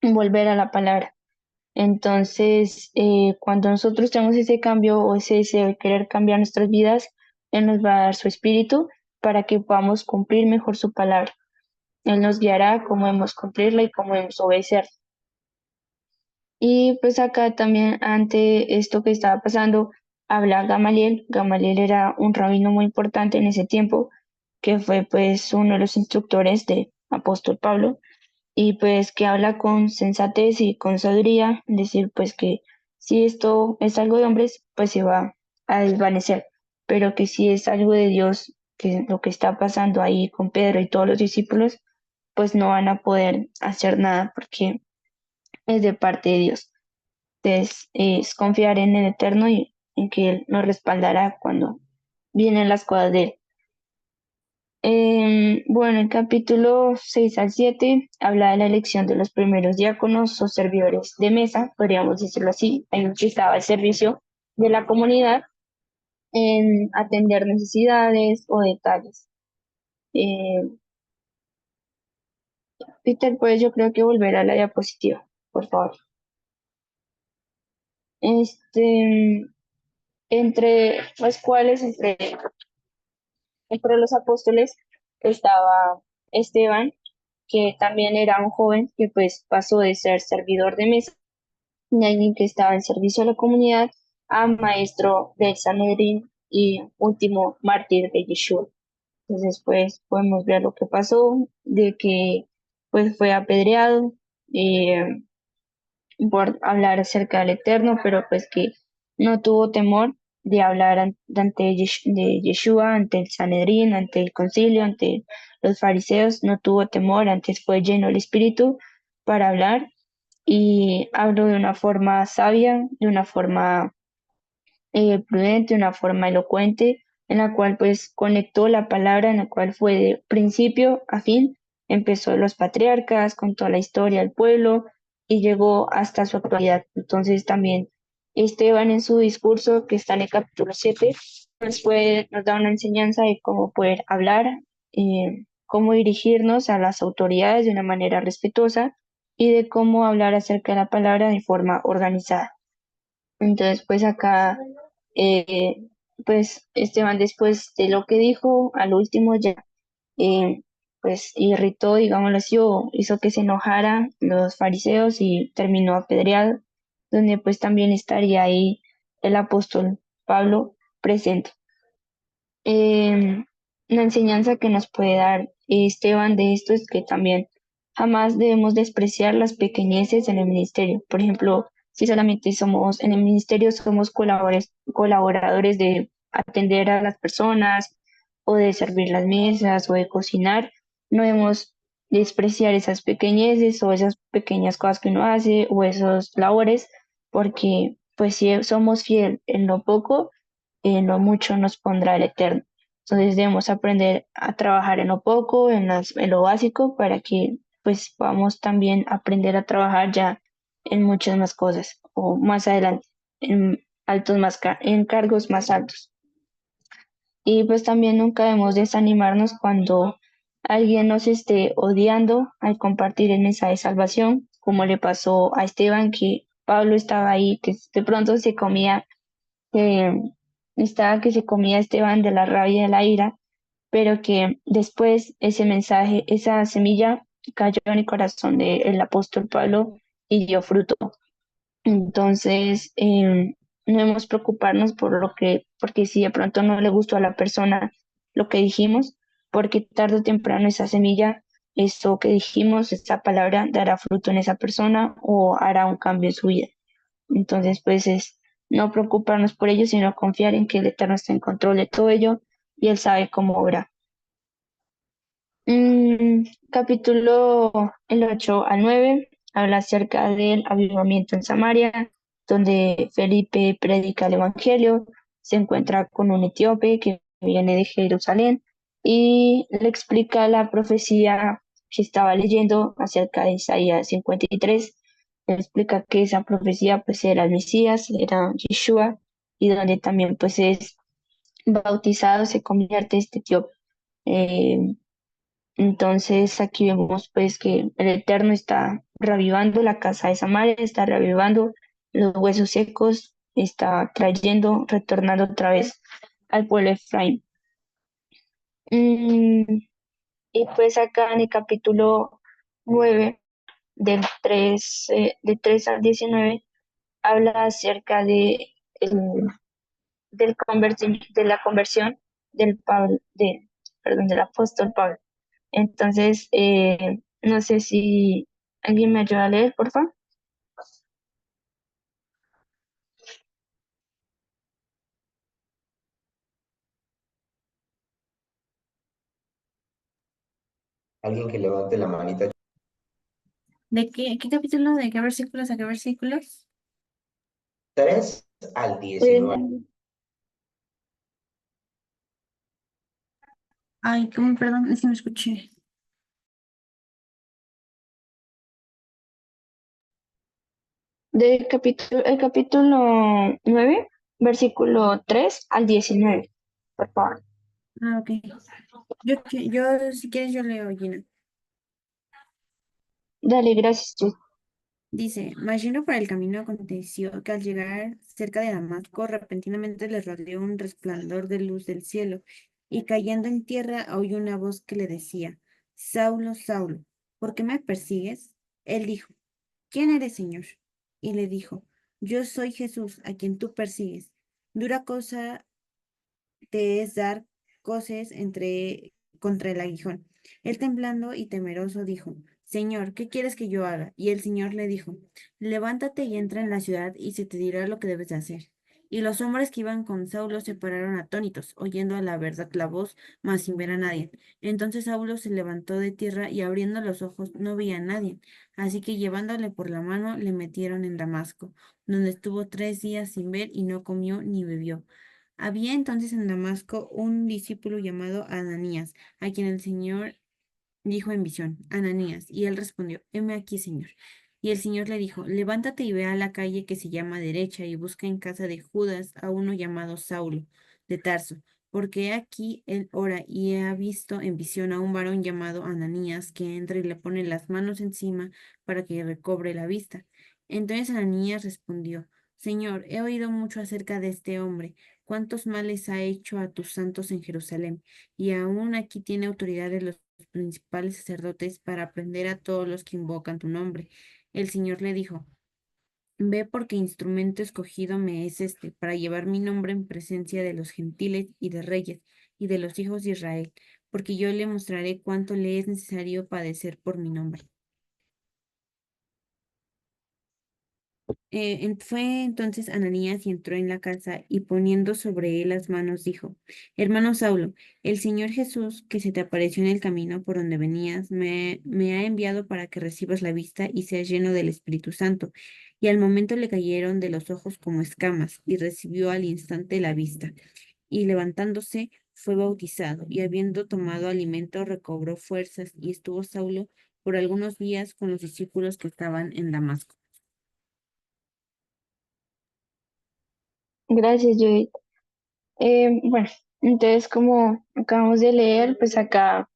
volver a la palabra. Entonces, cuando nosotros tenemos ese cambio o ese deseo de querer cambiar nuestras vidas, Él nos va a dar su espíritu para que podamos cumplir mejor su palabra. Él nos guiará cómo debemos cumplirla y cómo debemos obedecer. Y pues acá también ante esto que estaba pasando, habla Gamaliel. Gamaliel era un rabino muy importante en ese tiempo, que fue pues uno de los instructores de apóstol Pablo y pues que habla con sensatez y con sabiduría, decir pues que si esto es algo de hombres, pues se va a desvanecer, pero que si es algo de Dios, que lo que está pasando ahí con Pedro y todos los discípulos, pues no van a poder hacer nada porque es de parte de Dios. Entonces, es confiar en el Eterno y en que Él nos respaldará cuando vienen las cosas de Él. Bueno, el capítulo 6 al 7 habla de la elección de los primeros diáconos o servidores de mesa, podríamos decirlo así, en que estaba el servicio de la comunidad en atender necesidades o detalles. Eh, Peter, pues yo creo que volver a la diapositiva, por favor. Este, entre los cuales, entre los apóstoles estaba Esteban, que también era un joven que pues pasó de ser servidor de mesa de alguien que estaba en servicio a la comunidad, a maestro del Sanedrín y último mártir de Yeshua. Entonces, pues podemos ver lo que pasó, de que pues fue apedreado por hablar acerca del Eterno, pero pues que no tuvo temor de hablar de Yeshua, ante el Sanedrín, ante el concilio, ante los fariseos, no tuvo temor, antes fue lleno del Espíritu para hablar y hablo de una forma sabia, de una forma prudente, de una forma elocuente, en la cual pues conectó la palabra, en la cual fue de principio a fin, empezó los patriarcas, con toda la historia del pueblo y llegó hasta su actualidad. Entonces también Esteban en su discurso, que está en el capítulo 7, nos da una enseñanza de cómo poder hablar, cómo dirigirnos a las autoridades de una manera respetuosa y de cómo hablar acerca de la palabra de forma organizada. Entonces, pues acá, pues Esteban después de lo que dijo, al último ya pues irritó, digámoslo así, o hizo que se enojaran los fariseos y terminó apedreado, donde pues también estaría ahí el apóstol Pablo presente. La enseñanza que nos puede dar Esteban de esto es que también jamás debemos despreciar las pequeñeces en el ministerio. Por ejemplo, si solamente somos en el ministerio, somos colaboradores de atender a las personas o de servir las mesas o de cocinar, no debemos despreciar esas pequeñeces o esas pequeñas cosas que uno hace o esos labores, porque pues si somos fiel en lo poco, en lo mucho nos pondrá el Eterno. Entonces debemos aprender a trabajar en lo poco, en lo básico, para que pues podamos también aprender a trabajar ya en muchas más cosas o más adelante, en en cargos más altos. Y pues también nunca debemos desanimarnos cuando alguien nos esté odiando al compartir el mensaje de salvación, como le pasó a Esteban, que Pablo estaba ahí, que de pronto se comía que estaba que se comía Esteban de la rabia y de la ira, pero que después ese mensaje, esa semilla cayó en el corazón del apóstol Pablo y dio fruto. Entonces, no debemos preocuparnos porque si de pronto no le gustó a la persona lo que dijimos, porque tarde o temprano esa semilla, eso que dijimos, esa palabra dará fruto en esa persona o hará un cambio en su vida. Entonces, pues es no preocuparnos por ello, sino confiar en que el Eterno está en control de todo ello y Él sabe cómo obra. Capítulo el 8 al 9 habla acerca del avivamiento en Samaria, donde Felipe predica el Evangelio, se encuentra con un etíope que viene de Jerusalén y le explica la profecía que estaba leyendo acerca de Isaías 53. Le explica que esa profecía pues era el Mesías, era Yeshua, y donde también pues es bautizado, se convierte este etíope. Eh, entonces aquí vemos pues que el Eterno está revivando la casa de Samaria, está revivando los huesos secos, está trayendo, retornando otra vez al pueblo de Efraín. Mm, y pues acá en el capítulo 9 de 3 al 19, habla acerca de la conversión del apóstol Pablo. Entonces, no sé si alguien me ayuda a leer, por favor. Alguien que levante la manita. ¿De qué capítulo? ¿De qué versículos a qué versículos? 3 al 19. Ay, ¿cómo? Perdón, es que me escuché. El capítulo 9 versículo 3 al 19, por favor. Ah, ok. Si quieres, yo leo, Gina. Dale, gracias, tú. Dice, mas yendo por el camino aconteció que al llegar cerca de Damasco, repentinamente le rodeó un resplandor de luz del cielo, y cayendo en tierra oyó una voz que le decía, Saulo, Saulo, ¿por qué me persigues? Él dijo, ¿quién eres, Señor? Y le dijo, yo soy Jesús, a quien tú persigues. Dura cosa te es dar coces contra el aguijón. Él temblando y temeroso dijo, Señor, ¿qué quieres que yo haga? Y el Señor le dijo, levántate y entra en la ciudad y se te dirá lo que debes de hacer. Y los hombres que iban con Saulo se pararon atónitos, oyendo a la verdad la voz, mas sin ver a nadie. Entonces Saulo se levantó de tierra y abriendo los ojos no veía a nadie. Así que llevándole por la mano le metieron en Damasco, donde estuvo 3 días sin ver y no comió ni bebió. Había entonces en Damasco un discípulo llamado Ananías, a quien el Señor dijo en visión, Ananías, y él respondió, heme aquí, Señor. Y el Señor le dijo, levántate y ve a la calle que se llama derecha y busca en casa de Judas a uno llamado Saulo, de Tarso, porque he aquí él ora y ha visto en visión a un varón llamado Ananías que entra y le pone las manos encima para que recobre la vista. Entonces Ananías respondió, Señor, he oído mucho acerca de este hombre, cuántos males ha hecho a tus santos en Jerusalén, y aún aquí tiene autoridad de los principales sacerdotes para prender a todos los que invocan tu nombre. El Señor le dijo: Ve, porque instrumento escogido me es este, para llevar mi nombre en presencia de los gentiles y de reyes y de los hijos de Israel, porque yo le mostraré cuánto le es necesario padecer por mi nombre. Fue entonces Ananías y entró en la casa y poniendo sobre él las manos dijo: Hermano Saulo, el Señor Jesús, que se te apareció en el camino por donde venías, me ha enviado para que recibas la vista y seas lleno del Espíritu Santo. Y al momento le cayeron de los ojos como escamas, y recibió al instante la vista. Y levantándose, fue bautizado, y habiendo tomado alimento, recobró fuerzas, y estuvo Saulo por algunos días con los discípulos que estaban en Damasco. Gracias, Judith. Bueno, entonces como acabamos de leer, pues acá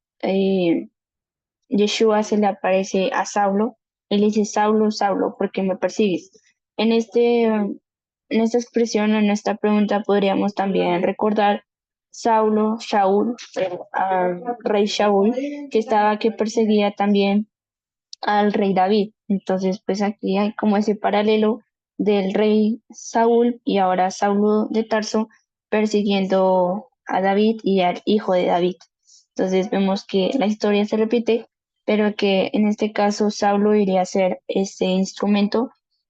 Yeshua se le aparece a Saulo y le dice: Saulo, Saulo, ¿por qué me persigues? En esta expresión, en esta pregunta, podríamos también recordar Saulo, Shaul, rey Shaul, que perseguía también al rey David. Entonces, pues aquí hay como ese paralelo del rey Saúl y ahora Saulo de Tarso persiguiendo a David y al hijo de David. Entonces vemos que la historia se repite, pero que en este caso Saulo iría a ser ese instrumento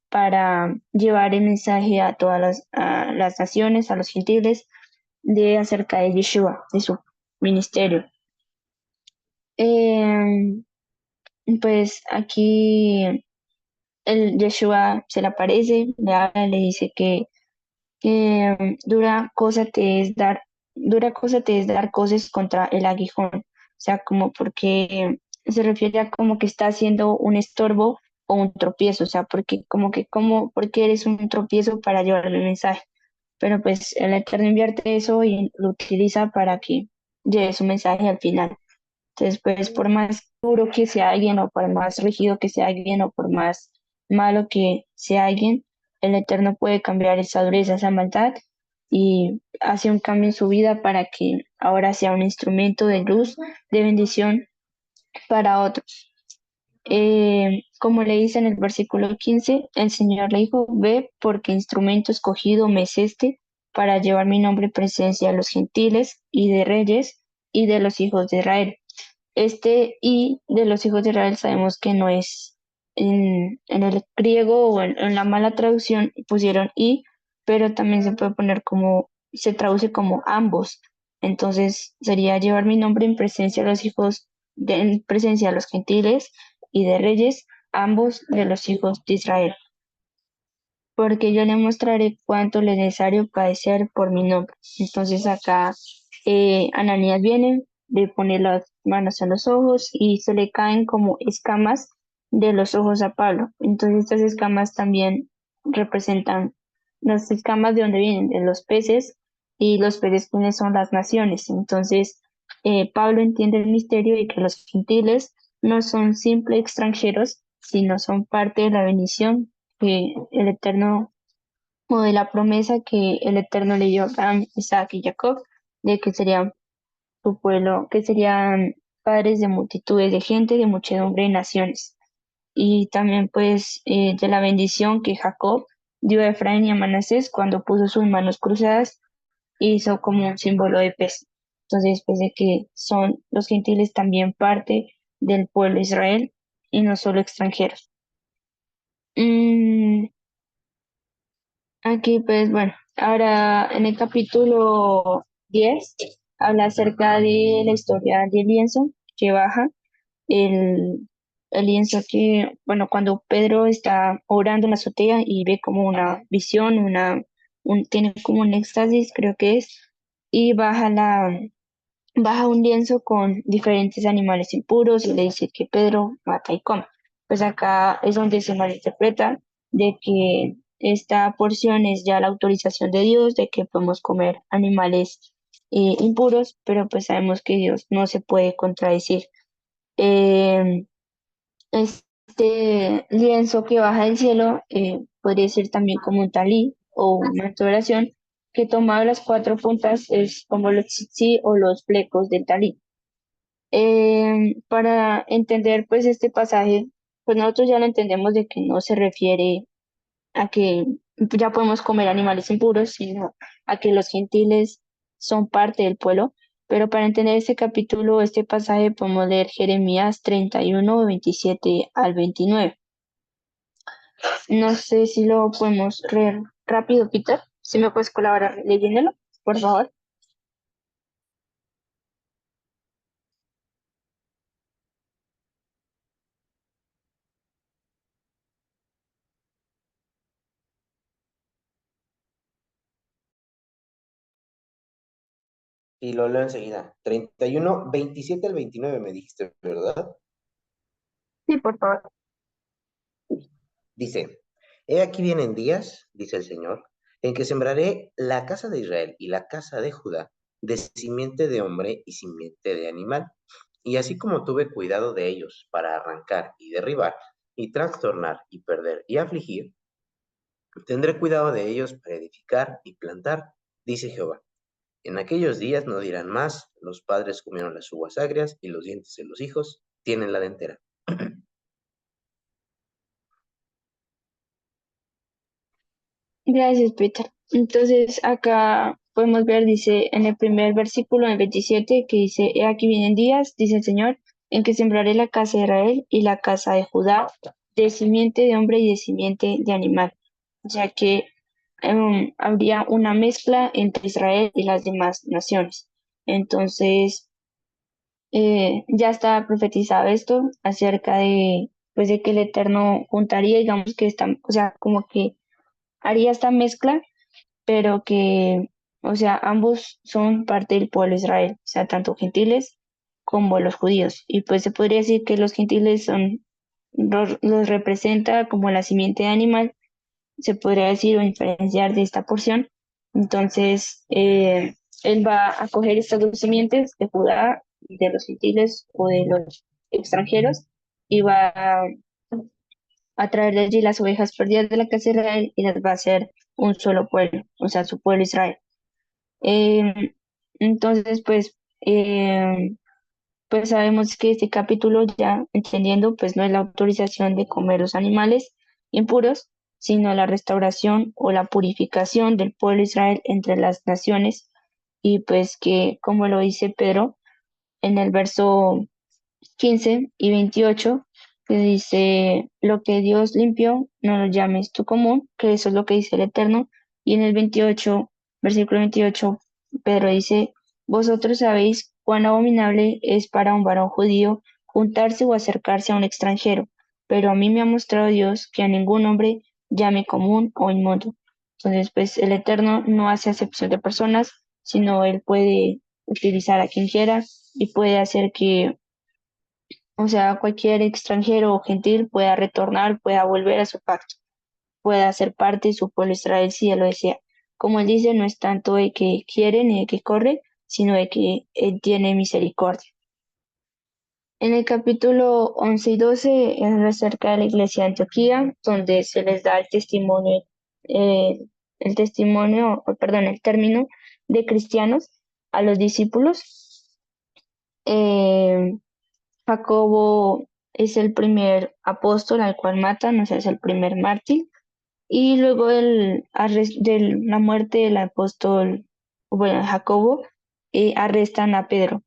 para llevar el mensaje a todas a las naciones, a los gentiles, de acerca de Yeshua, de su ministerio. Em, pues aquí el Yeshua se le aparece, le habla, le dice que dura cosa te es dar cosas contra el aguijón. O sea, como porque se refiere a como que está haciendo un estorbo o un tropiezo, o sea, porque eres un tropiezo para llevar el mensaje. Pero pues el Eterno invierte eso y lo utiliza para que lleve su mensaje al final. Entonces, pues por más duro que sea alguien o por más rígido que sea alguien o por más malo que sea alguien, el Eterno puede cambiar esa dureza, esa maldad y hace un cambio en su vida para que ahora sea un instrumento de luz, de bendición para otros. Como le dice en el versículo 15, el Señor le dijo: Ve, porque instrumento escogido me es este para llevar mi nombre en presencia de los gentiles y de reyes y de los hijos de Israel. Este "y" de los hijos de Israel sabemos que no es en el griego o en la mala traducción pusieron "y", pero también se puede poner como, se traduce como ambos. Entonces sería llevar mi nombre en presencia de los hijos, en presencia de los gentiles y de reyes, ambos de los hijos de Israel, porque yo le mostraré cuánto le es necesario padecer por mi nombre. Entonces acá Ananías viene, le pone las manos en los ojos y se le caen como escamas de los ojos a Pablo. Entonces estas escamas también representan las escamas de donde vienen, de los peces, y los peces quienes son las naciones. Entonces Pablo entiende el misterio y que los gentiles no son simples extranjeros, sino son parte de la bendición que el Eterno, o de la promesa que el Eterno le dio a Abraham, Isaac y Jacob, de que serían su pueblo, que serían padres de multitudes de gente, de muchedumbre de naciones. Y también pues de la bendición que Jacob dio a Efraín y a Manasés cuando puso sus manos cruzadas, hizo como un símbolo de pez. Entonces, pues de que son los gentiles también parte del pueblo de Israel y no solo extranjeros. Mm, Aquí, pues bueno, ahora en el capítulo 10 habla acerca de la historia del lienzo que baja, el lienzo que, bueno, cuando Pedro está orando en la azotea y ve como una visión, tiene como un éxtasis, creo que es, y baja un lienzo con diferentes animales impuros y le dice que Pedro mata y come. Pues acá es donde se malinterpreta de que esta porción es ya la autorización de Dios de que podemos comer animales impuros, pero pues sabemos que Dios no se puede contradecir. Eh, este lienzo que baja del cielo podría ser también como un talí o una manto de oración, que tomado las cuatro puntas es como los tzitzi o los flecos del talí. Para entender pues este pasaje, pues nosotros ya lo entendemos de que no se refiere a que ya podemos comer animales impuros, sino a que los gentiles son parte del pueblo. Pero para entender este capítulo, este pasaje, podemos leer Jeremías 31 27 al 29. No sé si lo podemos leer rápido, Peter. Si me puedes colaborar leyéndolo, por favor. Y lo leo enseguida. 31, 27 al 29 me dijiste, ¿verdad? Sí, por favor. Dice, he aquí vienen días, dice el Señor, en que sembraré la casa de Israel y la casa de Judá de simiente de hombre y simiente de animal. Y así como tuve cuidado de ellos para arrancar y derribar y trastornar y perder y afligir, tendré cuidado de ellos para edificar y plantar, dice Jehová. En aquellos días no dirán más, los padres comieron las uvas agrias y los dientes de los hijos tienen la dentera. Gracias, Peter. Entonces, acá podemos ver, dice en el primer versículo, en el 27, que dice, he aquí vienen días, dice el Señor, en que sembraré la casa de Israel y la casa de Judá de simiente de hombre y de simiente de animal, ya que habría una mezcla entre Israel y las demás naciones. Entonces, ya está profetizado esto acerca de, pues, de que el Eterno juntaría, digamos que está, o sea, como que haría esta mezcla pero que, o sea, ambos son parte del pueblo de Israel, o sea, tanto gentiles como los judíos. Y pues se podría decir que los gentiles son, los representa como la simiente de animal, se podría decir o inferenciar de esta porción. Entonces, él va a coger estas dos simientes de Judá, de los gentiles o de los extranjeros, y va a traer de allí las ovejas perdidas de la casa de Israel y las va a hacer un solo pueblo, o sea, su pueblo Israel. Eh, entonces, pues sabemos que este capítulo, ya entendiendo, pues no es la autorización de comer los animales impuros, sino la restauración o la purificación del pueblo de Israel entre las naciones, y pues que, como lo dice Pedro en el verso 15 y 28, que dice, lo que Dios limpió, no lo llames tú común, que eso es lo que dice el Eterno. Y en el 28, versículo 28, Pedro dice, vosotros sabéis cuán abominable es para un varón judío juntarse o acercarse a un extranjero, pero a mí me ha mostrado Dios que a ningún hombre llame común o inmundo. Entonces, pues el Eterno no hace acepción de personas, sino Él puede utilizar a quien quiera y puede hacer que, o sea, cualquier extranjero o gentil pueda retornar, pueda volver a su pacto, pueda ser parte de su pueblo Israel si él lo desea. Como él dice, no es tanto de que quiere ni de que corre, sino de que él tiene misericordia. En el capítulo 11 y 12 es acerca de la iglesia de Antioquía, donde se les da eh, el término de cristianos a los discípulos. Eh, Jacobo es el primer apóstol al cual matan, o sea, es el primer mártir. Y luego de la muerte del apóstol, bueno, Jacobo, arrestan a Pedro,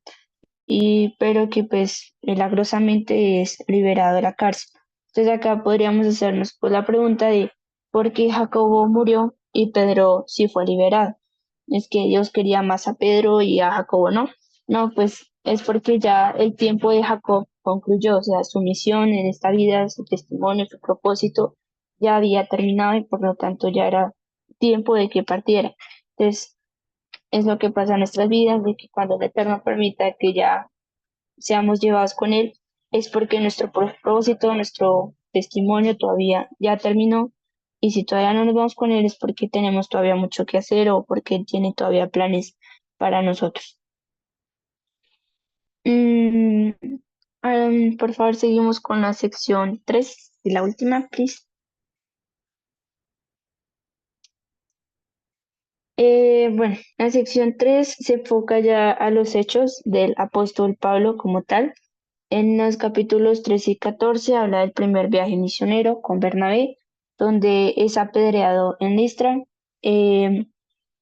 pero que pues milagrosamente es liberado de la cárcel. Entonces acá podríamos hacernos pues la pregunta de por qué Jacobo murió y Pedro sí fue liberado. Es que Dios quería más a Pedro y a Jacobo no. No, pues es porque ya el tiempo de Jacob concluyó, o sea, su misión en esta vida, su testimonio, su propósito ya había terminado y por lo tanto ya era tiempo de que partiera. Entonces, es lo que pasa en nuestras vidas, de que cuando el Eterno permita que ya seamos llevados con Él, es porque nuestro propósito, nuestro testimonio todavía ya terminó. Y si todavía no nos vamos con Él es porque tenemos todavía mucho que hacer o porque Él tiene todavía planes para nosotros. Mm, por favor, seguimos con la sección 3 y la última, please. Bueno, la sección 3 se enfoca ya a los hechos del apóstol Pablo como tal. En los capítulos 13 y 14 habla del primer viaje misionero con Bernabé, donde es apedreado en Listra. Eh,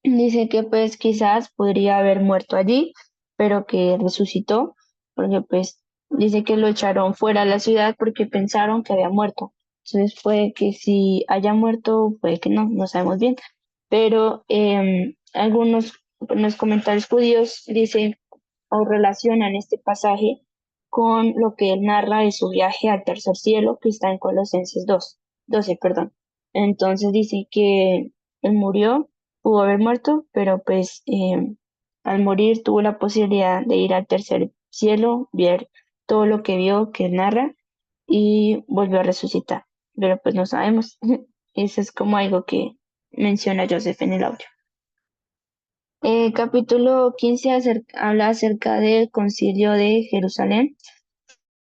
Dice que pues quizás podría haber muerto allí, pero que resucitó, porque pues dice que lo echaron fuera de la ciudad porque pensaron que había muerto. Entonces puede que si haya muerto, puede que no, no sabemos bien. Pero algunos en los comentarios judíos dicen o relacionan este pasaje con lo que él narra de su viaje al tercer cielo, que está en Colosenses 12, perdón. Entonces dice que él murió, pudo haber muerto, pero pues al morir tuvo la posibilidad de ir al tercer cielo, ver todo lo que vio, que él narra, y volvió a resucitar. Pero pues no sabemos. Eso es como algo que menciona Joseph en el audio. Capítulo 15 habla acerca del concilio de Jerusalén,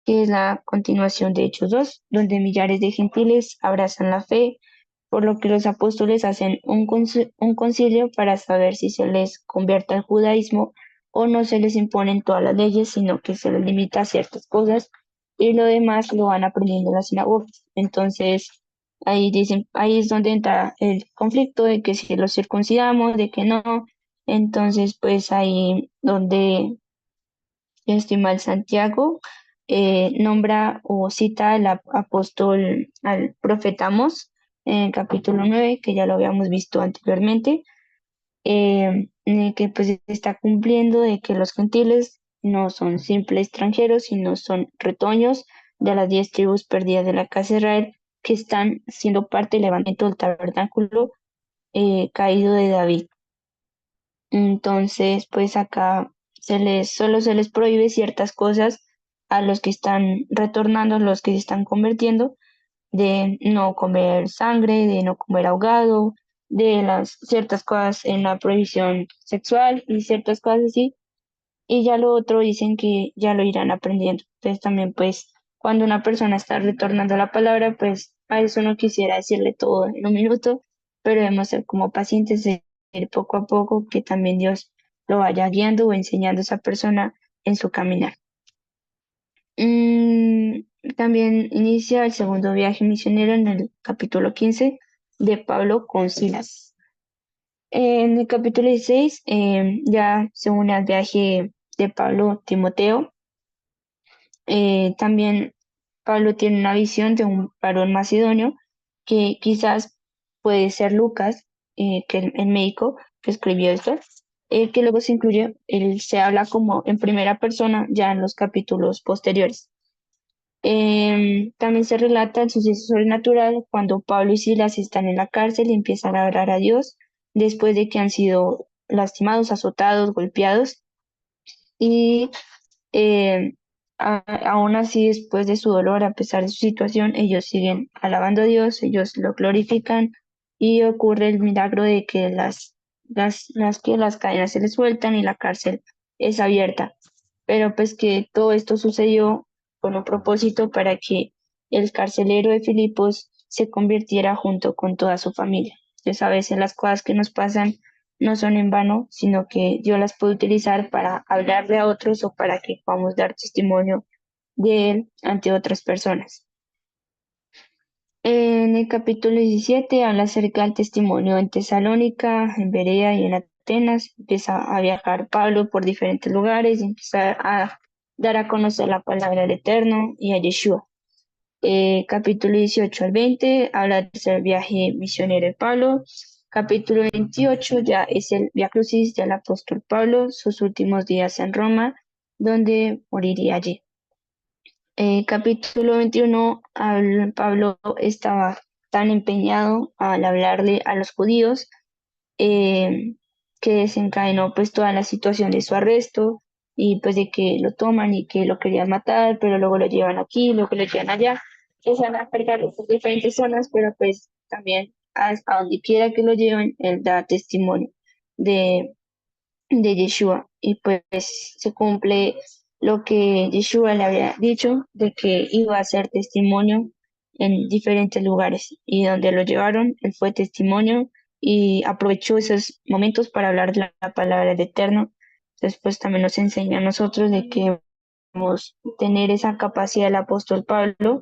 que es la continuación de Hechos 2, donde millares de gentiles abrazan la fe, por lo que los apóstoles hacen un concilio para saber si se les convierte al judaísmo o no se les imponen todas las leyes, sino que se les limita a ciertas cosas y lo demás lo van aprendiendo en las sinagogas. Entonces, ahí dicen, ahí es donde entra el conflicto de que si los circuncidamos, de que no. Entonces, pues ahí donde si no estoy mal, Santiago nombra o cita al apóstol, al profeta Amós, en el capítulo 9, que ya lo habíamos visto anteriormente, en el que pues está cumpliendo de que los gentiles no son simples extranjeros, sino son retoños de las 10 tribus perdidas de la casa de Israel, que están siendo parte del levantamiento del tabernáculo caído de David. Entonces, pues acá solo se les prohíbe ciertas cosas a los que están retornando, a los que se están convirtiendo, de no comer sangre, de no comer ahogado, de las ciertas cosas en la prohibición sexual y ciertas cosas así. Y ya lo otro dicen que ya lo irán aprendiendo. Entonces también pues cuando una persona está retornando la palabra, pues a eso no quisiera decirle todo en un minuto, pero debemos ser como pacientes de ir poco a poco, que también Dios lo vaya guiando o enseñando a esa persona en su caminar. Mm, También inicia el segundo viaje misionero en el capítulo 15 de Pablo con Silas. En el capítulo 16 ya se une al viaje de Pablo Timoteo. También Pablo tiene una visión de un varón macedonio que quizás puede ser Lucas, que el médico que escribió esto, que luego se incluye, él se habla como en primera persona ya en los capítulos posteriores. También se relata el suceso sobrenatural cuando Pablo y Silas están en la cárcel y empiezan a orar a Dios después de que han sido lastimados, azotados, golpeados. Y eh, aún así, después de su dolor, a pesar de su situación, ellos siguen alabando a Dios, ellos lo glorifican y ocurre el milagro de que las cadenas se les sueltan y la cárcel es abierta. Pero pues que todo esto sucedió con un propósito para que el carcelero de Filipos se convirtiera junto con toda su familia. Entonces a veces las cosas que nos pasan no son en vano, sino que Dios las puede utilizar para hablarle a otros o para que podamos dar testimonio de Él ante otras personas. En el capítulo 17 habla acerca del testimonio en Tesalónica, en Berea y en Atenas. Empieza a viajar Pablo por diferentes lugares y empieza a dar a conocer la palabra del Eterno y a Yeshua. Capítulo 18 al 20 habla del tercer viaje misionero de Pablo. Capítulo 28 ya es el Vía Crucis del apóstol Pablo, sus últimos días en Roma, donde moriría allí. Capítulo 21, Pablo estaba tan empeñado al hablarle a los judíos que desencadenó pues toda la situación de su arresto y pues de que lo toman y que lo querían matar, pero luego lo llevan aquí, luego lo llevan allá, que se van a cargar por diferentes zonas, pero pues también a donde quiera que lo lleven, él da testimonio de, de Yeshua y pues se cumple lo que Yeshua le había dicho de que iba a ser testimonio en diferentes lugares y donde lo llevaron, él fue testimonio y aprovechó esos momentos para hablar la palabra del Eterno. Después también nos enseña a nosotros de que debemos tener esa capacidad del apóstol Pablo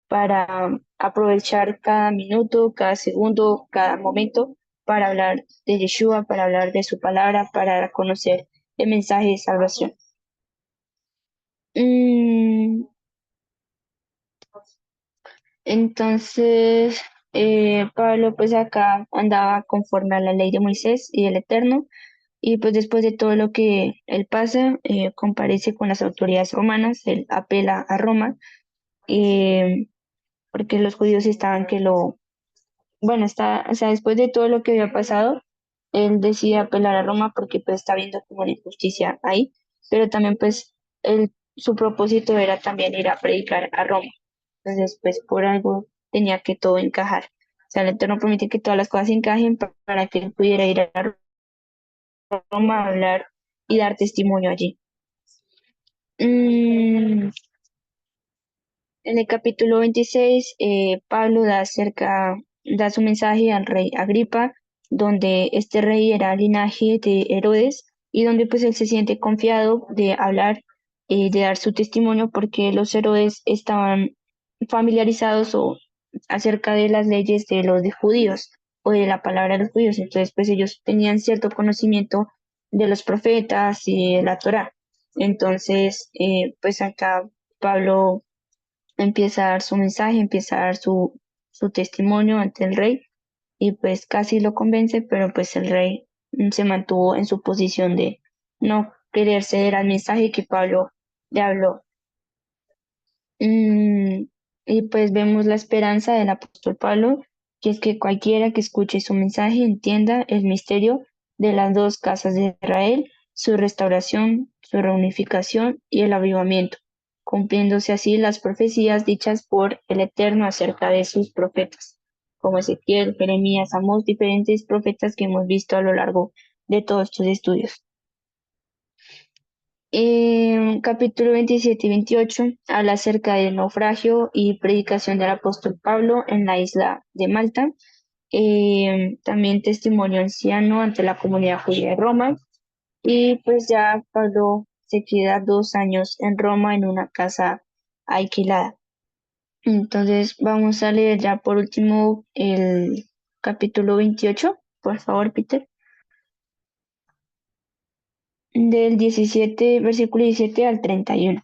para aprovechar cada minuto, cada segundo, cada momento para hablar de Yeshua, para hablar de su palabra, para conocer el mensaje de salvación. Mm, Entonces, Pablo pues acá andaba conforme a la ley de Moisés y del Eterno, y pues después de todo lo que él pasa, comparece con las autoridades romanas, él apela a Roma, eh, porque los judíos estaban que lo, bueno, está, o sea, después de todo lo que había pasado, él decide apelar a Roma porque pues está viendo como una injusticia ahí, pero también pues su propósito era también ir a predicar a Roma. Entonces, pues por algo tenía que todo encajar. O sea, el Eterno permite que todas las cosas encajen para que él pudiera ir a Roma a hablar y dar testimonio allí. Mm, En el capítulo 26, Pablo da su mensaje al rey Agripa, donde este rey era linaje de Herodes y donde pues él se siente confiado de hablar y de dar su testimonio porque los Herodes estaban familiarizados o acerca de las leyes de los judíos o de la palabra de los judíos. Entonces pues ellos tenían cierto conocimiento de los profetas y de la Torá. Entonces pues acá Pablo empieza a dar su mensaje, empieza a dar su testimonio ante el rey y pues casi lo convence, pero pues el rey se mantuvo en su posición de no querer ceder al mensaje que Pablo le habló. Mm, y pues vemos la esperanza del apóstol Pablo, que es que cualquiera que escuche su mensaje entienda el misterio de las dos casas de Israel, su restauración, su reunificación y el avivamiento, cumpliéndose así las profecías dichas por el Eterno acerca de sus profetas, como Ezequiel, Jeremías, Amós, diferentes profetas que hemos visto a lo largo de todos estos estudios. Capítulo 27 y 28 habla acerca del naufragio y predicación del apóstol Pablo en la isla de Malta. También testimonio anciano ante la comunidad judía de Roma. Y pues ya Pablo se queda 2 años en Roma en una casa alquilada. Entonces vamos a leer ya por último el capítulo 28, por favor, Peter. Del 17, versículo 17 al 31.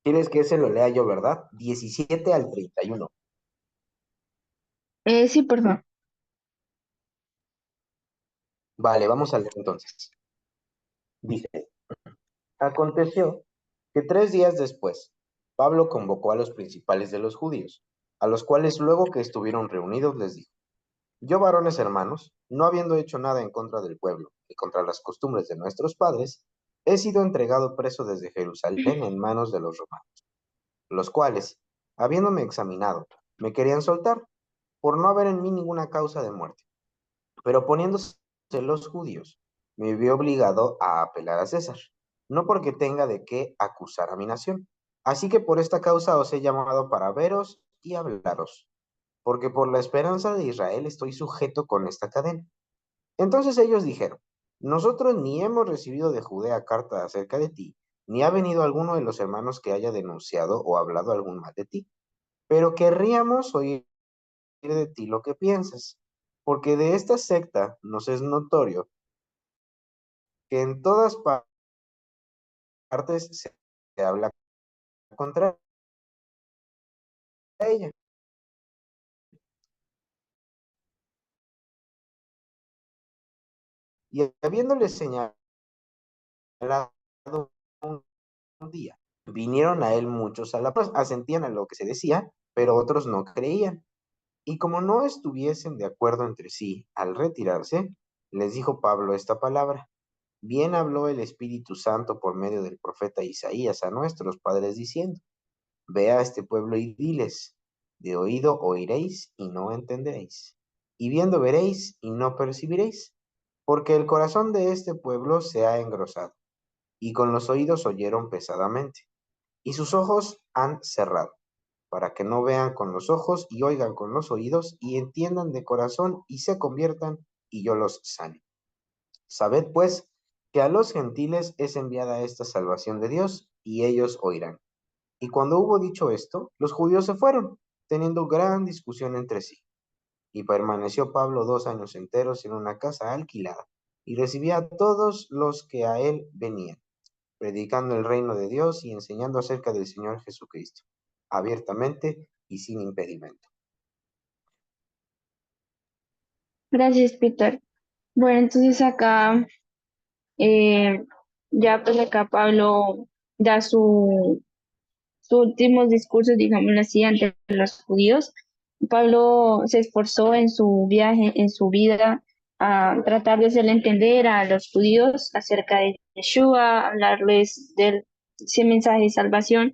Tienes que se lo lea yo, ¿verdad? 17 al 31. Sí, por favor. Vale, vamos a leer entonces. Dice, aconteció que 3 días después, Pablo convocó a los principales de los judíos, a los cuales luego que estuvieron reunidos les dijo, yo varones hermanos, no habiendo hecho nada en contra del pueblo y contra las costumbres de nuestros padres, he sido entregado preso desde Jerusalén en manos de los romanos, los cuales, habiéndome examinado, me querían soltar, por no haber en mí ninguna causa de muerte. Pero poniéndose los judíos, me vi obligado a apelar a César, no porque tenga de qué acusar a mi nación. Así que por esta causa os he llamado para veros y hablaros, porque por la esperanza de Israel estoy sujeto con esta cadena. Entonces ellos dijeron, nosotros ni hemos recibido de Judea carta acerca de ti, ni ha venido alguno de los hermanos que haya denunciado o hablado algún mal de ti, pero querríamos oír de ti lo que piensas, porque de esta secta nos es notorio que en todas partes se habla contra ella. Y habiéndole señalado un día, vinieron a él muchos a la plaza, asentían a lo que se decía, pero otros no creían. Y como no estuviesen de acuerdo entre sí al retirarse, les dijo Pablo esta palabra. Bien habló el Espíritu Santo por medio del profeta Isaías a nuestros padres diciendo, ve a este pueblo y diles, De oído oiréis y no entenderéis, y viendo veréis y no percibiréis, porque el corazón de este pueblo se ha engrosado, y con los oídos oyeron pesadamente, y sus ojos han cerrado, para que no vean con los ojos y oigan con los oídos y entiendan de corazón y se conviertan y yo los sane. Sabed pues que a los gentiles es enviada esta salvación de Dios y ellos oirán. Y cuando hubo dicho esto, los judíos se fueron, teniendo gran discusión entre sí. Y permaneció Pablo 2 años enteros en una casa alquilada, y recibía a todos los que a él venían, predicando el reino de Dios y enseñando acerca del Señor Jesucristo, abiertamente y sin impedimento. Gracias, Peter. Bueno, entonces acá, eh, ya pues acá Pablo da sus últimos discursos, digámoslo así, ante los judíos. Pablo se esforzó en su viaje, en su vida, a tratar de hacerle entender a los judíos acerca de Yeshua, hablarles del ese mensaje de salvación,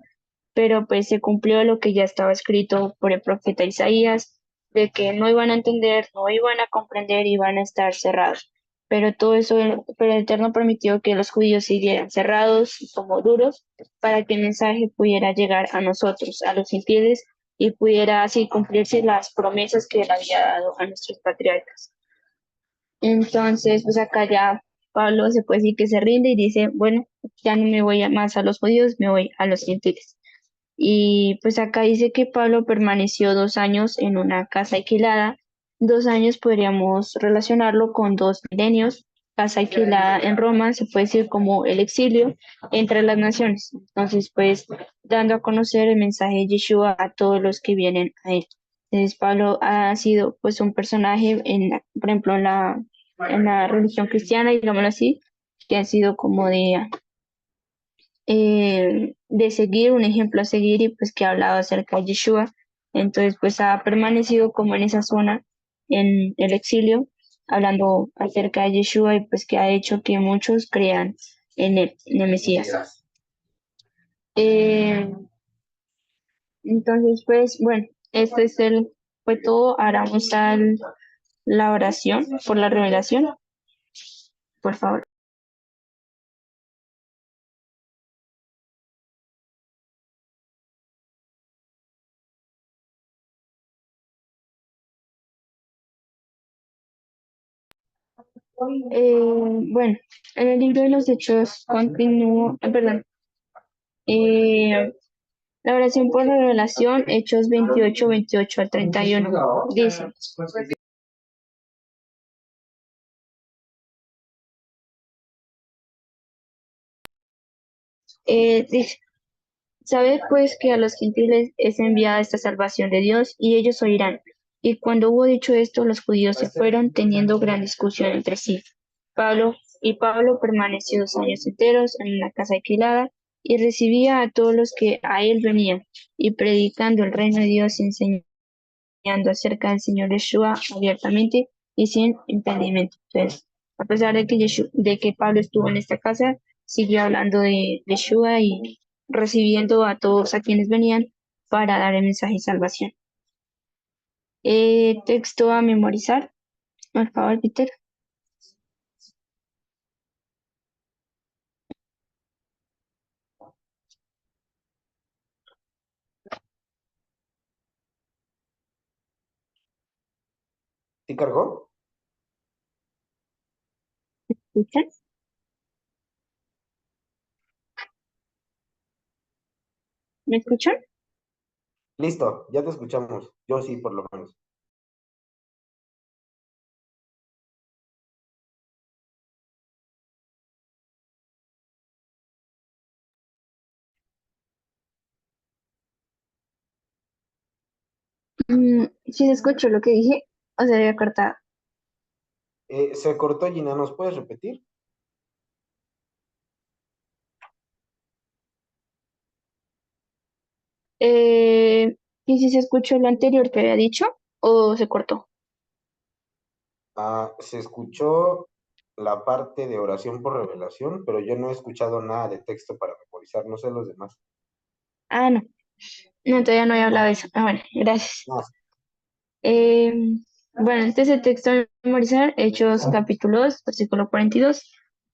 pero pues se cumplió lo que ya estaba escrito por el profeta Isaías, de que no iban a entender, no iban a comprender, iban a estar cerrados. Pero todo eso, pero el Eterno permitió que los judíos siguieran cerrados como duros para que el mensaje pudiera llegar a nosotros, a los gentiles, y pudiera así cumplirse las promesas que él había dado a nuestros patriarcas. Entonces, pues acá ya Pablo se puede decir que se rinde y dice, bueno, ya no me voy más a los judíos, me voy a los gentiles. Y pues acá dice que Pablo permaneció 2 años en una casa alquilada. 2 años podríamos relacionarlo con 2 milenios. Casa alquilada en Roma se puede decir como el exilio entre las naciones. Entonces, pues dando a conocer el mensaje de Yeshua a todos los que vienen a él. Entonces, Pablo ha sido pues un personaje, por ejemplo, en la religión cristiana, digámoslo así, que ha sido como de seguir, un ejemplo a seguir y pues que ha hablado acerca de Yeshua. Entonces pues ha permanecido como en esa zona, en el exilio, hablando acerca de Yeshua y pues que ha hecho que muchos crean en el Mesías. Eh, entonces pues bueno, fue todo. Ahora vamos a la oración por la revelación, por favor. Bueno, en el libro de los Hechos continúo, perdón, eh, la oración por la revelación, Hechos 28, 28 al 31, dice, dice, sabed pues que a los gentiles es enviada esta salvación de Dios y ellos oirán. Y cuando hubo dicho esto, los judíos se fueron teniendo gran discusión entre sí. Pablo permaneció 2 años enteros en una casa alquilada y recibía a todos los que a él venían y predicando el reino de Dios y enseñando acerca del Señor Yeshua abiertamente y sin impedimento. Entonces, a pesar de que Pablo estuvo en esta casa, siguió hablando de Yeshua y recibiendo a todos a quienes venían para dar el mensaje de salvación. Texto a memorizar, por favor, Peter. ¿Sí cargó? ¿Escuchan? ¿Me escuchan? Listo, ya te escuchamos. Yo sí, por lo menos. Sí se escuchó lo que dije, o se había cortado. Se cortó, Gina, ¿nos puedes repetir? ¿Y si se escuchó lo anterior que había dicho o se cortó? Se escuchó la parte de oración por revelación, pero yo no he escuchado nada de texto para memorizar, no sé los demás. Ah, no. No, todavía no he hablado de eso. Ah, bueno, gracias. No, Eh, bueno, entonces el texto de memorizar, Hechos capítulo 2, versículo 42,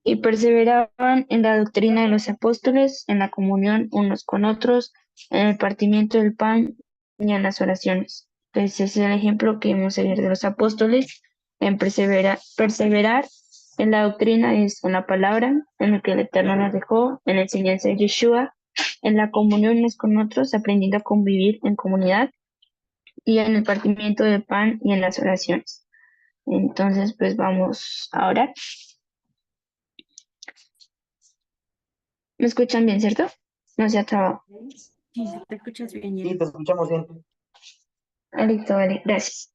y perseveraban en la doctrina de los apóstoles, en la comunión unos con otros, en el partimiento del pan y en las oraciones. Entonces ese es el ejemplo que hemos seguir de los apóstoles, en perseverar en la doctrina es en la palabra, en lo que el Eterno nos dejó, en la enseñanza de Yeshua, en la comunión unos con otros, aprendiendo a convivir en comunidad y en el partimiento del pan y en las oraciones. Entonces, pues vamos a orar. ¿Me escuchan bien, cierto? No se ha trabado. Sí, sí, te escuchas bien, sí, Jenny. te escuchamos bien. Listo, vale, gracias.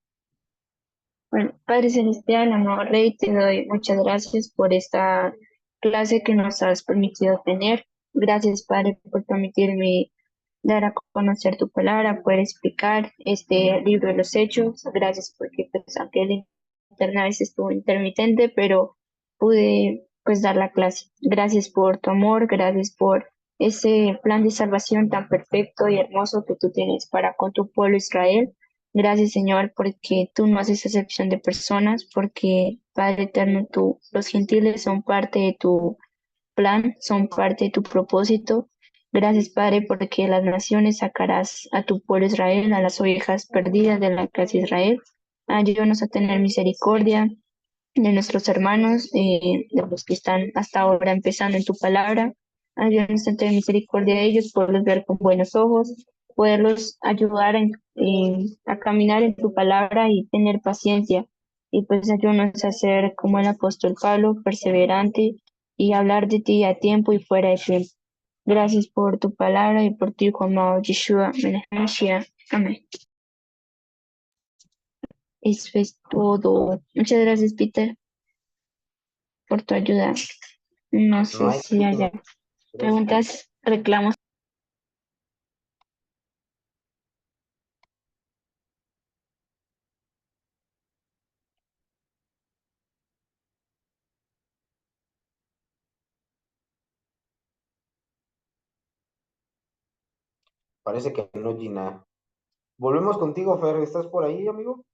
Bueno, Padre Celestial, amado Rey, te doy muchas gracias por esta clase que nos has permitido tener. Gracias, Padre, por permitirme dar a conocer tu palabra, poder explicar este libro de los hechos. Gracias porque pues, aunque el internet a veces estuvo intermitente, pero pude pues dar la clase. Gracias por tu amor, gracias por ese plan de salvación tan perfecto y hermoso que tú tienes para con tu pueblo Israel. Gracias, Señor, porque tú no haces excepción de personas, porque Padre eterno, tú, los gentiles son parte de tu plan, son parte de tu propósito. Gracias, Padre, porque las naciones sacarás a tu pueblo Israel, a las ovejas perdidas de la casa de Israel. Ayúdanos a tener misericordia de nuestros hermanos, de los que están hasta ahora empezando en tu palabra. Ayúdanos a tener misericordia de ellos, poderlos ver con buenos ojos, poderlos ayudar a caminar en tu palabra y tener paciencia. Y pues ayúdanos a ser como el apóstol Pablo, perseverante y hablar de ti a tiempo y fuera de tiempo. Gracias por tu palabra y por ti, amado Yeshua, Melech Mashiach. Amén. Eso es todo. Muchas gracias, Peter, por tu ayuda. No No sé hay si haya gracias. preguntas, reclamos. Parece que no, Gina. Volvemos contigo, Fer. ¿Estás por ahí, amigo?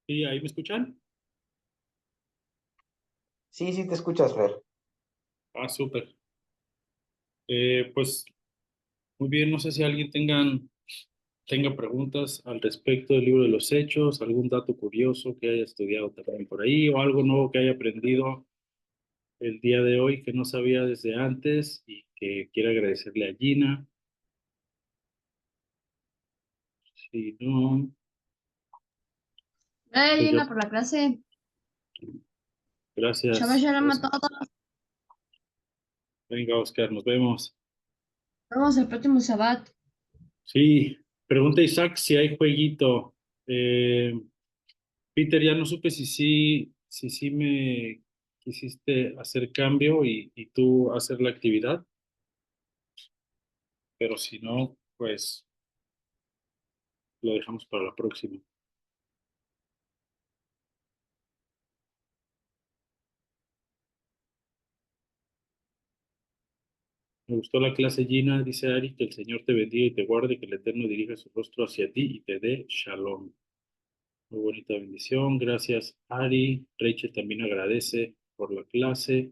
Sí, ¿ahí me escuchan? Sí, sí, te escuchas, Fer. Ah, súper. Pues muy bien, no sé si alguien tenga preguntas al respecto del libro de los Hechos, algún dato curioso que haya estudiado también por ahí o algo nuevo que haya aprendido el día de hoy que no sabía desde antes y que quiera agradecerle a Gina. Si no, pues yo, Gina, por la clase. Shabbat gracias, shalom a Oscar. todos. Venga, Oscar, nos vemos. Nos vemos el próximo Shabbat. Sí, pregunta Isaac si hay jueguito. Eh, Peter, ya no supe si sí me quisiste hacer cambio y tú hacer la actividad, pero si no, pues lo dejamos para la próxima. Me gustó la clase, Gina, dice Ari, que el Señor te bendiga y te guarde, que el Eterno dirija su rostro hacia ti y te dé shalom. Muy bonita bendición, gracias Ari. Rachel también agradece por la clase.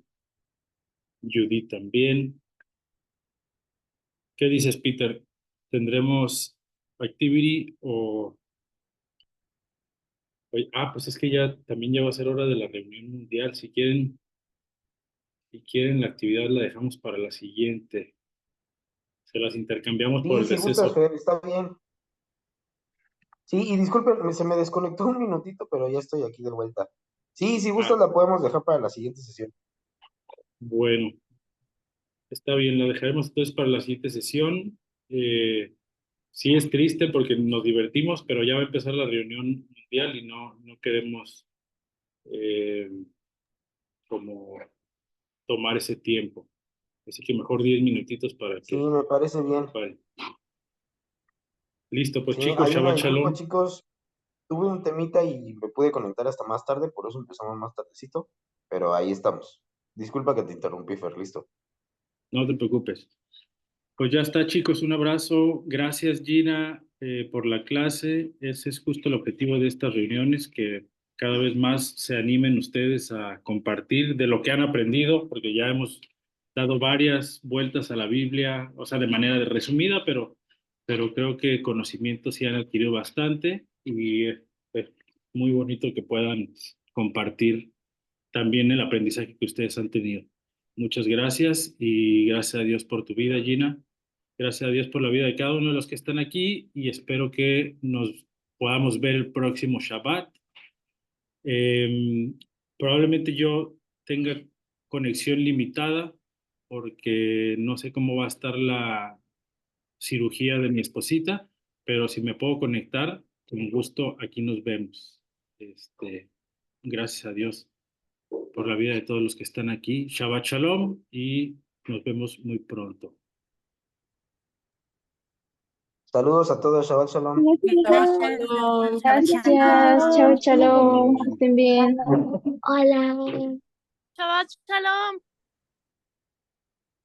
Judith también. ¿Qué dices, Peter? ¿Tendremos activity pues es que ya también ya va a ser hora de la reunión mundial. Si quieren la actividad la dejamos para la siguiente. Se las intercambiamos por Sí, el si gustas, receso. Fer, está bien. Sí, y disculpen, se me desconectó un minutito, pero ya estoy aquí de vuelta. Sí, si Ah, gustas la podemos dejar para la siguiente sesión. bueno, está bien, la dejaremos entonces para la siguiente sesión. Sí es triste porque nos divertimos, pero ya va a empezar la reunión mundial y no queremos eh, como tomar ese tiempo. Así que mejor 10 minutitos para Sí, que me parece bien. vale. Listo, pues Sí, chicos, hay una Shabbat disculpa, Shalom. chicos. Tuve un temita y me pude conectar hasta más tarde, por eso empezamos más tardecito, pero ahí estamos. Disculpa que te interrumpí, Fer, listo. No te preocupes. Pues ya está, chicos, un abrazo. Gracias, Gina, por la clase. Ese es justo el objetivo de estas reuniones, que cada vez más se animen ustedes a compartir de lo que han aprendido, porque ya hemos dado varias vueltas a la Biblia, o sea, de manera resumida, pero creo que conocimientos sí han adquirido bastante y es muy bonito que puedan compartir también el aprendizaje que ustedes han tenido. Muchas gracias y gracias a Dios por tu vida, Gina. Gracias a Dios por la vida de cada uno de los que están aquí y espero que nos podamos ver el próximo Shabbat. Eh, Probablemente yo tenga conexión limitada porque no sé cómo va a estar la cirugía de mi esposita, pero si me puedo conectar, con gusto aquí nos vemos. Gracias a Dios por la vida de todos los que están aquí. Shabbat Shalom y nos vemos muy pronto. Saludos a todos, Shabbat Shalom. Shabbat Gracias, Shalom. chao, shalom, que estén bien. Hola. Shabbat Shalom.